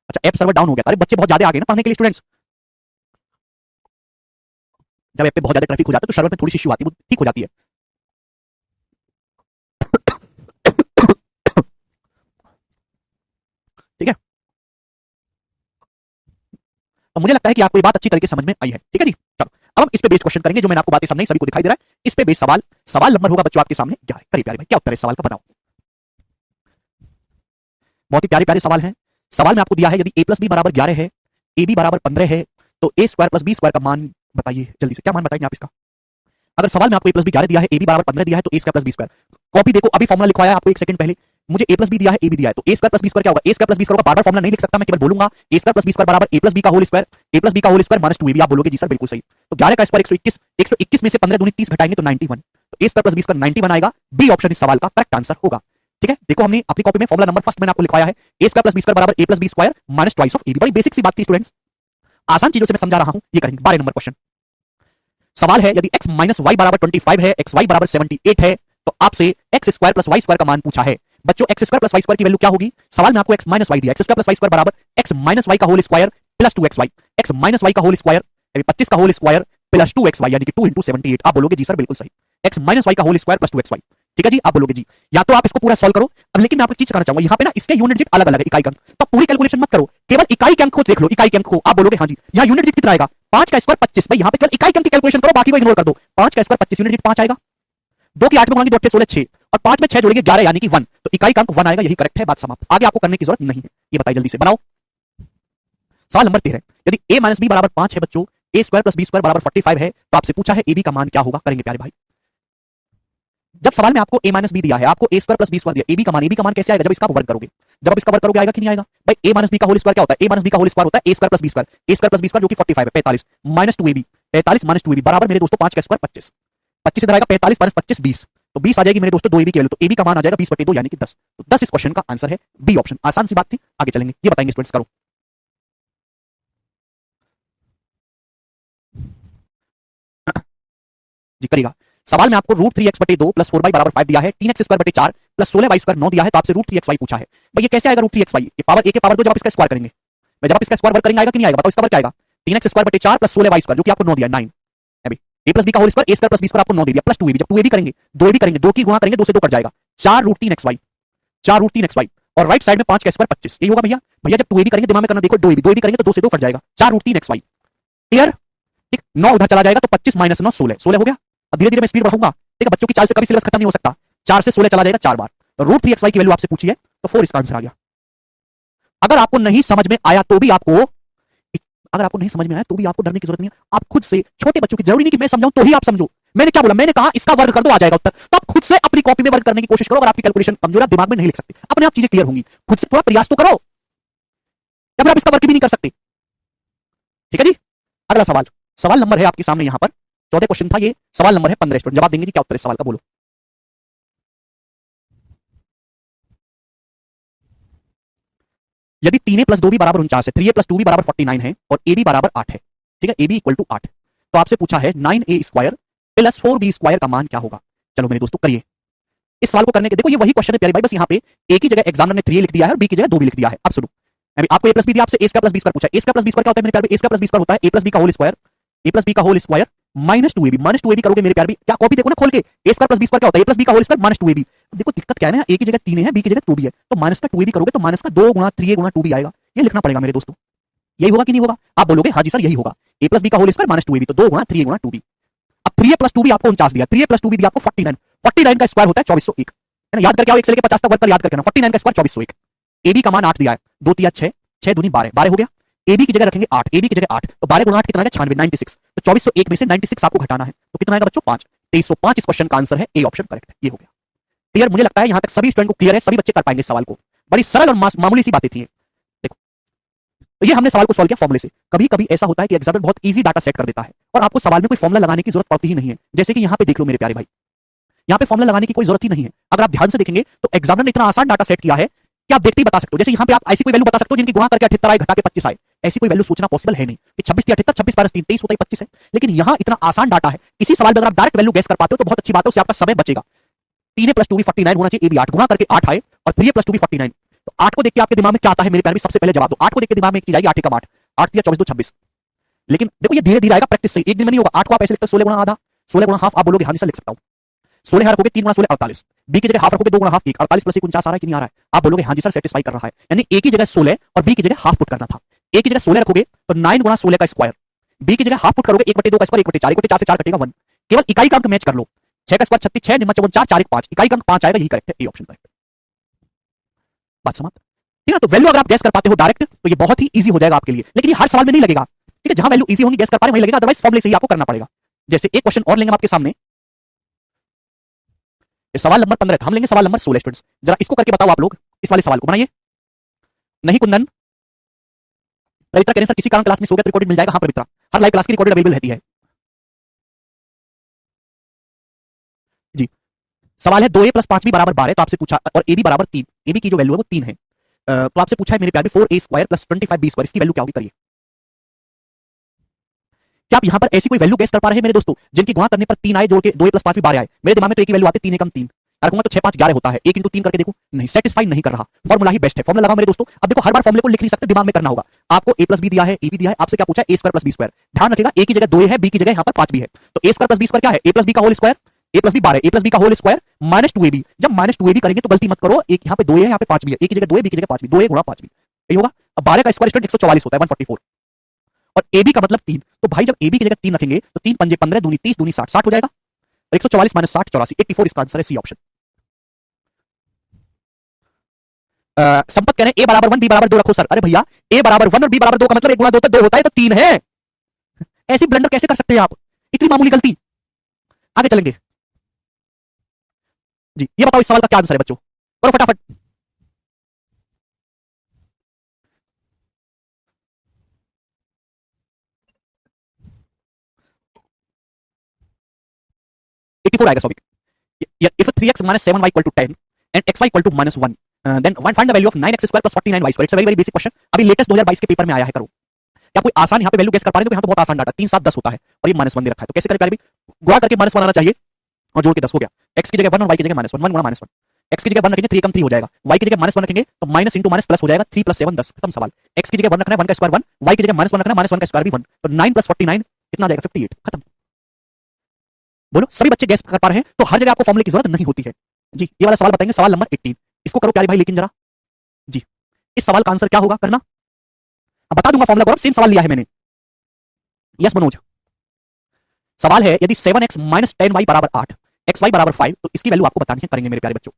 अच्छा, ऐप सर्वर डाउन हो गया। अरे बच्चे बहुत ज्यादा आ गए ना पढ़ने के लिए स्टूडेंट्स। जब ऐप पे बहुत ज्यादा ट्रैफिक हो जाता है तो सर्वर में थोड़ी सी इश्यू आती है, वो ठीक हो जाती है। ठीक है, तो मुझे लगता है कि आपको ये बात अच्छी तरीके से समझ में आई है। ठीक है जी, चलो अब हम इस पे बेस्ड क्वेश्चन करेंगे, जो मैंने आपको बातें समझाई सभी को दिखाई दे रहा है। इस पे बेस्ड सवाल, सवाल नंबर होगा बच्चों आपके सामने 11। करिए प्यारे भाई, क्या उत्तर है सवाल का बताओ। बहुत ही प्यारे प्यारे सवाल हैं। सवाल में आपको दिया है यदि a प्लस बी बराबर 11 है, ab बराबर 15 है, तो a square plus B square का मान बताइए। जल्दी से क्या मान बताएंगे आप इसका? अगर सवाल में आपको a प्लस बी 11 दिया है, ab बराबर 15 दिया है, तो a square plus B square. Copy देखो, अभी फॉर्मूला लिखवाया है आपको एक सेकंड पहले। मुझे a प्लस बी दिया है, ab दिया है, तो a square plus B square क्या होगा? a square plus B square का बार बार फॉर्मूला नहीं लिख सकता मैं, केवल बोलूंगा a square plus B square बराबर a प्लस बी का whole square, a plus B का होल स्क्वायर माइनस 2ab। आप बोलोगे जी सर बिल्कुल सही। तो 11 का स्क्वायर 121, 121 में से 15 दूनी 30 घटाएंगे तो 91। तो a square plus B square 91 आएगा। बी ऑप्शन इस सवाल का करेक्ट आंसर होगा। ठीक है, देखो हमने अपनी कॉपी में फॉर्मूला नंबर फर्स्ट मैंने आपको लिखवाया है, a square plus B square बराबर a plus B square minus twice of ab। बड़ी बेसिक सी बात थी स्टूडेंट्स, आसान चीजों से मैं समझा रहा हूं। ये करेंगे 12 नंबर क्वेश्चन। सवाल है यदि x माइनस वाई बराबर 25 है, एक्स वाई बराबर 78 है, तो आपसे X square plus Y square का मान पूछा है। बच्चों X square plus Y square की वैल्यू क्या होगी? सवाल में आपको एक्स माइनस वाई दिया, X square plus Y square बराबर एक्स माइनस वाई का whole square plus 2xy, X minus Y का होल स्क्वायर 25 का होल स्क्वायर प्लस 2xy, यानी कि 2 इंटू 78। आप बोलोगे जी सर बिल्कुल सही, एक्स माइनस वाई का होल स्क्वायर प्लस 2xy। ठीक है जी, आप बोलोगे जी। या तो आप इसको पूरा सॉल्व करो। अब लेकिन मैं आपको एक चीज करना चाहूंगा, यहाँ पे ना इसके यूनिट डिजिट अलग अलग है, इकाई अंक। तो पूरी कैलकुलेशन मत करो, केवल इकाई अंक को देख लो, इकाई अंक को। आप बोलोगे हाँ जी, यहाँ यूनिट डिजिट कितना आएगा? 5 का स्क्वायर 25, भाई यहां पे केवल इकाई अंक की कैलकुलेशन करो, बाकी को इग्नोर कर दो। 5 का स्क्वायर 25 यूनिट 5 आएगा। 2 की 8 में गुणा 2 16 6 और 5 में 6 जोड़ेंगे 11 यानी कि 1, तो इकाई अंक 1 आएगा, यही करेक्ट है, बात समाप्त। आगे आपको करने की जरूरत नहीं है। ये बताइए जल्दी से बनाओ। सवाल नंबर 13, यदि a माइनस बी बराबर 5 है बच्चों, a square plus B square बराबर 45 है, तो आपसे पूछा है ab का मान क्या होगा। करेंगे प्यारे भाई। जब सवाल में आपको a माइनस बी दिया है, आपको a square plus B square दिया, ab का मान कैसे आएगा? जब इसका वर्ग करोगे, जब आप इसका वर्ग करोगे आएगा कि नहीं आएगा? भाई a माइनस बी का होल स्क्वायर क्या होता है? a माइनस बी का होल स्क्वायर होता है a square plus B square, a square plus B square जो कि 45 है, 45 माइनस 2ab, 45 माइनस 2ab बराबर मेरे दोस्तों 5 का स्क्वायर 25, 25 इधर आएगा, 45 माइनस 25 20, तो 20 आ जाएगी मेरे दोस्तों 2ab की वैल्यू, तो ab का मान आ जाएगा 20/2 यानी कि 10, तो 10 इस क्वेश्चन का आंसर है, बी ऑप्शन। आसान सी बात थी, आगे चलेंगे, ये बताएंगे स्टूडेंट्स, करो। जी करिएगा। सवाल में आपको √3x/2 प्लस 4y बराबर 5 दिया है, 3x² 4 प्लस 16y² 9 दिया है, तो आपसे √3xy पूछा है। भाई ये कैसे आएगा √3xy? ये पावर a के पावर 2 जब आप इसका स्क्वायर करेंगे, मैं जब आप इसका स्क्वायर वर्क करेंगे आएगा कि नहीं आएगा? बताओ इसका वर्क क्या आएगा? 3x² 4 प्लस 16y² जो कि आपको 9 दिया है, 9 अभी a प्लस b का whole square, a square plus b square आपको 9 दे दिया, प्लस 2ab, जब 2ab करेंगे 2ab करेंगे 2 की गुणा करेंगे 2 से 2 कट जाएगा, 4√3xy, 4√3xy और राइट साइड में 5 का स्क्वायर 25, यही होगा भैया। भैया जब 2ab करेंगे दिमाग में करना, देखो 2ab करेंगे तो 2 से 2 कट जाएगा, 4√3xy क्लियर। ठीक, 9 उधर चला जाएगा तो 25 माइनस 9 16, 16 हो गया। अब धीरे धीरे मैं स्पीड बढ़ाऊंगा, ठीक है, बच्चों की 4 से कभी सिलेबस खत्म नहीं हो सकता, 4 से 16 चला जाएगा 4 बार, तो √3xy की वैल्यू आपसे पूछी है, तो 4 इसका आंसर आ गया। अगर आपको नहीं समझ में आया तो भी आपको डरने की जरूरत नहीं है, आप खुद से, छोटे बच्चों की जरूरी नहीं कि मैं समझाऊं तो ही आप समझो, मैंने क्या बोला, मैंने कहा इसका वर्ग कर दो आ जाएगा उत्तर, तो आप खुद से अपनी कॉपी में वर्ग करने की कोशिश करो। अगर आपकी कैलकुलेशन कमजोर है, आप दिमाग में नहीं लिख सकते, अपने आप चीजें क्लियर होंगी, खुद से थोड़ा प्रयास तो करो, या फिर आप इसका वर्ग भी नहीं कर सकते। ठीक है जी, अगला सवाल, सवाल नंबर है आपके सामने यहां पर 14 क्वेश्चन था, ये सवाल नंबर है 15 स्टूडेंट जवाब देंगे जी, क्या उत्तर है सवाल का, बोलो। यदि 3a प्लस 2b बराबर 49 है, 3a प्लस 2b बराबर 49 है और ab बराबर 8 है, ठीक है, ab इक्वल टू 8, तो आपसे पूछा है 9a square plus 4b square का मान क्या होगा। चलो मेरे दोस्तों करिए इस सवाल को करने के, देखो ये वही क्वेश्चन है प्यारे भाई, बस यहाँ पे a की जगह एग्जामिनर ने 3a लिख दिया है और b की जगह 2b लिख दिया है। अब सुनो, अभी आपको a प्लस b दिया, आपसे a square plus b square पूछा है, a square plus b square क्या होता है मेरे प्यारे भाई? a square plus b square होता है a प्लस b का whole square, a plus b का होल स्क्वायर माइनस 2ab करोगे मेरे प्यारे भाई, क्या कॉपी देखो ना खोल के, a square plus b square क्या होता है? a प्लस b का होल स्क्वायर माइनस 2ab। देखो दिक्कत क्या है ना, a की जगह 3 है, b की जगह 2b है, तो माइनस का 2ab करोगे तो माइनस का 2 गुणा 3a गुणा 2b आएगा, ये लिखना पड़ेगा मेरे दोस्तों। यही होगा कि नहीं होगा? आप बोलोगे हाँ जी सर यही होगा, a प्लस b का होल स्क्वायर माइनस 2ab, तो 2 गुणा 3a गुणा 2b। अब 3a प्लस 2b आपको 49 दिया, 3a प्लस 2b दिया आपको 49, 49 का स्क्वायर होता है 2401, है ना, याद करके आओ, 1 से लेकर 50 तक वर्ग कर याद करके ना, 49 का स्क्वायर 2401, ab का मान 8 दिया है, 2 3 6, 6 दूनी 12, 12 हो गया, ab की जगह रखेंगे 8, ab की जगह 8, तो 12 गुणा 8 कितना आएगा 96, 96, तो 2401 में से 96 आपको घटाना है, तो कितना आएगा बच्चों 5, 2305 इस क्वेश्चन का आंसर है, ए ऑप्शन करेक्ट है। ये हो गया क्लियर, मुझे लगता है यहां तक सभी स्टूडेंट को क्लियर है, सभी बच्चे कर पाएंगे इस सवाल को, बड़ी सरल और मामूली सी बातें थी। देखो तो ये हमने सवाल को सॉल्व किया फॉर्मूले से। कभी कभी ऐसा होता है कि एग्जामिनर बहुत इजी डाटा सेट कर देता है और आपको सवाल में कोई फॉर्मूला लगाने की जरूरत पड़ती ही नहीं है, जैसे कि यहां पे देख लो मेरे प्यारे भाई, यहां पे फॉर्मूला लगाने की कोई जरूरत ही नहीं है। अगर आप ध्यान से देखेंगे तो एग्जामिनर ने इतना आसान डाटा सेट किया है कि आप देखते ही बता सकते हो, जैसे यहां पे आप ऐसी कोई वैल्यू बता सकते हो जिनकी गुणा करके 78 आए घटा के 25 आए, ऐसी कोई वैल्यू सोचना पॉसिबल है नहीं कि 26 3 78, 26 12 3 23 होता है 25 है, लेकिन यहां इतना आसान डाटा है, किसी सवाल में अगर आप डायरेक्ट वैल्यू गेस कर पाते हो तो बहुत अच्छी बात है, उससे आपका समय बचेगा। 3a प्लस 2b 49 होना चाहिए, ab 8 गुणा करके 8 आए और 3a प्लस 2b 49, तो 8 को देख के आपके दिमाग में क्या आता है मेरे प्यारे भाई? सबसे पहले जवाब दो, 8 को देख के दिमाग में एक चीज आएगी 8 का 8, 8 3 24 2 26, लेकिन देखो ये धीरे धीरे आएगा, प्रैक्टिस से, एक दिन में नहीं होगा। 8 को आप ऐसे लिखते हो 16 गुणा आधा, 16 गुणा हाफ, आप बोलोगे हाँ जी सर लिख सकता हूं, 16 रखोगे 3 गुणा 16 48, b की जगह हाफ रखोगे 2 गुणा हाफ 1, 48 प्लस 1 49 आ रहा है कि नहीं आ रहा है? आप बोलोगे हाँ जी सर सेटिस्फाई कर रहा है, यानी a की जगह 16 और b की जगह हाफ पुट करना था। a की जगह 16 रखोगे तो 9 गुणा 16 का स्क्वायर, b की जगह हाफ पुट करोगे 1/2 का स्क्वायर 1/4, 1/4 से 4 कटेगा 1, केवल इकाई का अंक मैच कर लो, 6 का स्क्वायर 36, 6 निम्न 54 4 1 5, इकाई का अंक 5 आएगा, यही करेक्ट है, ए ऑप्शन करेक्ट। बात समाप्त, ठीक है। तो वैल्यू अगर आप गैस कर पाते हो डायरेक्ट तो ये बहुत ही इजी हो जाएगा आपके लिए, लेकिन ये हर सवाल में नहीं लगेगा, ठीक है, जहां वैल्यू इजी होगी गैस कर पा रहे वहीं लगेगा, अदरवाइज फॉर्मूले से ही आपको करना पड़ेगा। जैसे एक क्वेश्चन और लेंगे आपके सामने, सवाल नंबर 15 हम लेंगे सवाल नंबर 16 स्टूडेंट्स, जरा इसको करके बताओ आप लोग, इस वाले सवाल को बनाइए। नहीं कुंदन, पवित्रा कह रहे सर किसी कारण क्लास में सो गया तो रिकॉर्डेड मिल जाएगा? हाँ पवित्रा, हर लाइव क्लास की रिकॉर्डेड अवेलेबल रहती है जी। सवाल है 2a प्लस 5b बराबर 12, तो आपसे पूछा, और ab बराबर 3, ab की जो वैल्यू है वो 3 है, तो आपसे पूछा है मेरे प्यारे 4a square plus 25b square, इसकी वैल्यू क्या होगी? करिए। क्या आप यहां पर ऐसी कोई वैल्यू गेस कर पा रहे हैं मेरे दोस्तों जिनकी गुणा करने पर 3 आए, जोड़ के 2a प्लस 5b 12 आए? मेरे दिमाग में तो एक ही वैल्यू आती है 3 एकम 3, रखूंगा तो 6 5 11 होता है, 1 इंटू 3 करके देखो, नहीं सेटिस्फाई नहीं कर रहा, फॉर्मूला ही बेस्ट है, फॉर्मूला लगाओ मेरे दोस्तों। अब देखो हर बार फॉर्मूले को लिख नहीं सकते, दिमाग में करना होगा। आपको a प्लस b दिया है, ab दिया है, आपसे क्या पूछा है? a square plus b square, ध्यान रखिएगा a की जगह 2a है, b की जगह यहां पर 5b है, तो a square plus b square क्या है? a प्लस b का whole square, a plus b 12, a plus b का होल स्क्वायर माइनस 2ab, जब माइनस 2ab करेंगे तो गलती मत करो, एक यहां पे 2a है, यहां पे 5b है, a की जगह 2a, b की जगह 5b, 2a गुणा 5b, यही होगा। अब 12 का स्क्वायर स्टूडेंट 144 होता है, 144, और ए बी का मतलब 3, तो भाई जब ए बी की जगह 3 रखेंगे तो 3 पंजे 15 दूनी 30 दूनी 60, 60 हो जाएगा। 144 माइनस 60 84, 84 इसका आंसर है सी ऑप्शन। संपत कह रहे हैं ए बराबर 1 बी बराबर 2 रखो सर। अरे भैया ए बराबर 1 और बी बराबर 2 का मतलब 1 गुणा 2 तक 2 होता है, तो 3 है। ऐसी ब्लंडर कैसे कर सकते हैं आप, इतनी मामूली गलती। आगे चलेंगे जी, ये बताओ इस सवाल का क्या आंसर है बच्चों, करो फटाफट। -84 आएगा Souvik. If 3x minus 7y equal to 10 and xy equal to -1, then find the value of 9x square plus 49y square. It's a very very basic question. अभी लेटेस्ट 2022 के पेपर में आया है, करो। क्या कोई आसान यहाँ पे वैल्यू गेस कर पा रहे हैं? तो यहाँ तो बहुत आसान डाटा 3 7 10 होता है और ये -1 दे रखा है, तो कैसे करें प्यारे भी? गुणा करके -1 आना चाहिए और जोड़ के 10 हो गया। x की जगह 1 और y की जगह -1, 1 गुणा -1। x की जगह 1 रखेंगे 3 कम 3 हो जाएगा, y की जगह -1 रखेंगे तो माइनस इंटू माइनस प्लस हो जाएगा, 3 + 7 10, खत्म सवाल। x की जगह 1 रखना है 1 का स्क्वायर 1, y की जगह -1 रखना है -1 का स्क्वायर भी 1, तो 9 + 49 कितना आ जाएगा 58, खत्म। बोलो सभी बच्चे गैस कर पा रहे हैं, तो हर जगह आपको फॉर्मूले की जरूरत नहीं होती है जी। ये वाला सवाल बताएंगे, सवाल नंबर 18, इसको करो प्यारे भाई लेकिन जरा जी। इस सवाल का आंसर क्या होगा करना, अब बता दूंगा फॉर्मूला, गौरव सेम सवाल लिया है मैंने। यस मनोज, सवाल है यदि 7x - 10y = 8, xy = 5, तो इसकी वैल्यू आपको बतानी है, करेंगे मेरे प्यारे बच्चों।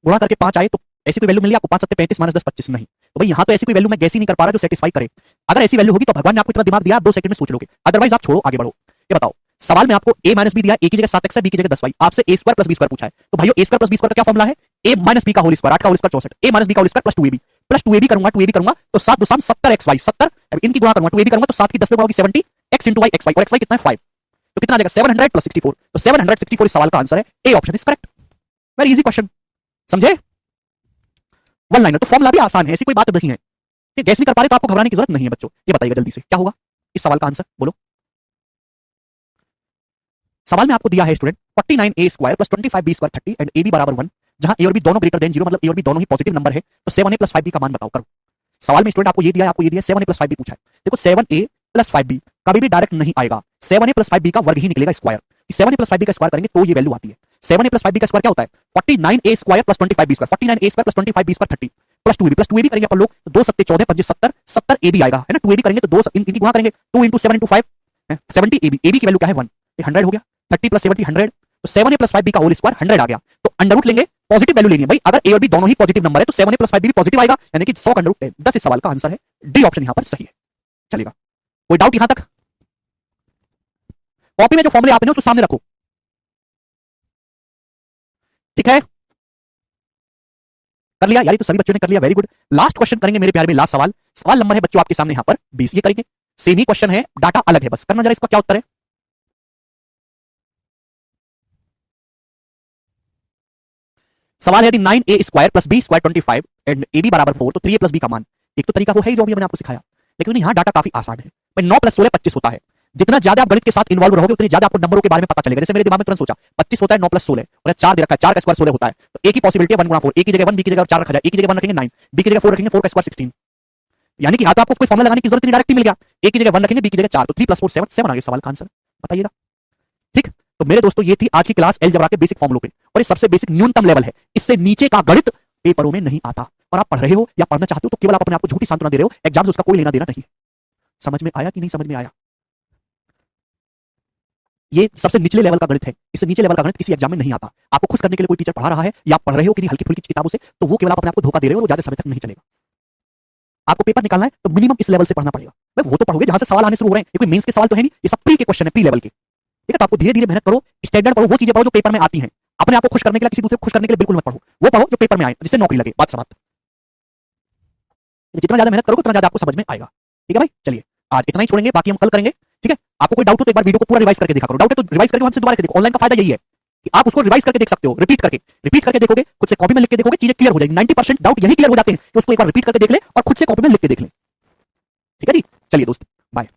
गुणा करके 5 आए तो ऐसी कोई वैल्यू मिली आपको, 5 7 35 - 10 25 नहीं, तो भाई यहां तो ऐसी कोई वैल्यू मैं गैस ही नहीं कर पा रहा जो सेटिस्फाई करे। अगर ऐसी वैल्यू होगी तो भगवान ने आपको इतना दिमाग दिया, आप 2 सेकंड में सोच लोगे, अदरवाइज आप छोड़ो आगे बढ़ो। ये बताओ सवाल में आपको a - b दिया, a की जगह 7x है, b की जगह 10y, आपसे a² + b² पूछा है, तो भाइयों a² + b² का क्या फॉर्मूला है? a - b का होल स्क्वायर, 8 का होल स्क्वायर 64, a - b का whole square plus 2ab, plus 2ab करूंगा 2ab करूंगा तो 7 2 70xy 70, अब इनकी गुणा करूंगा 2ab करूंगा तो 7 की 10 में गुणा होगी 70, x * y xy, और xy कितना है 5, तो कितना आ जाएगा 700 + 64, तो 764 इस सवाल का आंसर है, A option is correct. Very easy question, समझे? वन लाइनर, तो फॉर्मूला भी आसान है, ऐसी कोई बात नहीं है। ये गैस नहीं कर पा रहे तो आपको घबराने की जरूरत नहीं है बच्चों। ये बताइएगा जल्दी से क्या होगा इस सवाल का आंसर, बोलो। सवाल में आपको दिया है student 49a² + 25b² 30 and ab = 1, जहां a और b दोनों ग्रेटर देन 0, मतलब a और b दोनों ही पॉजिटिव नंबर है, तो 7a + 5b का मान बताओ, करो। सवाल में स्टूडेंट आपको ये दिया है 7a + 5b पूछा है। देखो 7a + 5b कभी भी डायरेक्ट नहीं आएगा, 7a + 5b का वर्ग ही निकलेगा स्क्वायर, 7a + 5b का स्क्वायर करेंगे तो ये वैल्यू आती है। 7a + 5b का स्क्वायर क्या होता है? 49a² + 25b², 49a² + 25b² 30 plus 2ab करेंगे अपन लोग, तो 2 7 14 5 70, 70ab आएगा, है ना। 2ab करेंगे तो 2 इनकी गुणा करेंगे, 2 × 7 × 5 70ab, ab की वैल्यू क्या है 1, ये 100 हो गया, 30 + 70 100, तो 7a + 5b का होल स्क्वायर 100 आ गया, तो अंडर रूट लेंगे, पॉजिटिव वैल्यू लेनी है भाई, अगर a और b दोनों ही पॉजिटिव नंबर है तो 7a + 5b भी पॉजिटिव आएगा, यानी कि 100 का अंडर रूट 10 इस सवाल का आंसर है, डी ऑप्शन यहां पर सही है। चलेगा, कोई डाउट यहां तक? कॉपी में जो फॉर्मूले आपने उसको सामने रखो, ठीक है। कर लिया यार, तो सभी बच्चों ने कर लिया, वेरी गुड। लास्ट क्वेश्चन करेंगे मेरे प्यारे में, लास्ट सवाल। सवाल नंबर है बच्चों आपके सामने यहां पर 20, ये करेंगे, सेम ही क्वेश्चन है, डाटा अलग है, बस करना जरा इसका क्या उत्तर है। सवाल है यदि 9a² + b² 25 एंड ab = 4, तो 3a + b का मान। एक तो तरीका वो है ही जो अभी मैंने आपको सिखाया, लेकिन यहां डाटा काफी आसान है भाई। 9 + 16 25 होता है, जितना ज्यादा आप गणित के साथ इन्वॉल्व रहोगे उतनी ज्यादा आपको नंबरों के बारे में पता चलेगा। जैसे मेरे दिमाग में तुरंत सोचा 25 होता है, 9 + 16 और 4 दे रखा है, 4 का स्क्वायर 16 होता है, तो a की पॉसिबिलिटी है 1 × 4, a की जगह 1, b की जगह 4 रखा जाए, a की जगह 1 रखेंगे 9, b की जगह 4 रखेंगे, 4 का स्क्वायर 16, यानी कि यहां तो आपको कोई फॉर्मूला लगाने की जरूरत नहीं, डायरेक्ट ही मिल गया। a की जगह 1 रखेंगे, b की जगह 4, तो 3 + 4 7, 7 आ गया सवाल का आंसर, बताइएगा। ठीक, तो मेरे दोस्तों ये थी आज की क्लास अलजेब्रा के बेसिक फॉर्मूलों पे, और ये सबसे बेसिक न्यूनतम लेवल है, इससे नीचे का गणित पेपरों में नहीं आता, और आप पढ़ रहे हो या पढ़ना चाहते हो तो केवल आप अपने आप को झूठी सांत्वना दे रहे हो, एग्जाम से उसका कोई लेना देना नहीं है। समझ में आया कि नहीं समझ में आया? ये सबसे निचले लेवल का गणित है, इससे नीचे लेवल का गणित किसी एग्जाम में नहीं आता। आपको खुश करने के लिए कोई टीचर पढ़ा रहा है या आप पढ़ रहे हो कि नहीं हल्की फुल्की किताबों से, तो वो केवल आप अपने आप को धोखा दे रहे हो और वो ज्यादा समय तक नहीं चलेगा। आपको पेपर निकालना है तो मिनिमम इस लेवल से पढ़ना पड़ेगा। भाई वो तो पढ़ोगे जहां से सवाल आने शुरू हो रहे हैं, ये कोई मेंस के सवाल तो है नहीं, ये सब प्री के क्वेश्चन है, प्री लेवल के। ठीक है, तो आपको धीरे धीरे मेहनत करो, स्टैंडर्ड पढ़ो, वो चीजें पढ़ो जो पेपर में आती हैं। अपने आप को खुश करने के लिए, किसी दूसरे को खुश करने के लिए बिल्कुल मत पढ़ो, वो पढ़ो जो पेपर में आए, जिससे नौकरी लगे, बात समाप्त। जितना ज्यादा मेहनत करोगे उतना ज्यादा आपको समझ में आएगा। ठीक है भाई, चलिए आज इतना ही छोड़ेंगे, बाकी हम कल करेंगे। ठीक है, आपको कोई डाउट हो तो एक बार वीडियो को पूरा रिवाइज करके देखा करो, डाउट है तो रिवाइज करके हमसे दोबारा करके देखो। ऑनलाइन का फायदा यही है कि आप उसको रिवाइज करके देख सकते हो, रिपीट करके देखोगे, खुद से कॉपी में लिख के देखोगे, चीजें क्लियर हो जाएगी। 90% डाउट यही क्लियर हो जाते हैं कि उसको एक बार रिपीट करके देख ले और खुद से कॉपी में लिख के देख ले। ठीक है जी, चलिए दोस्त, बाय।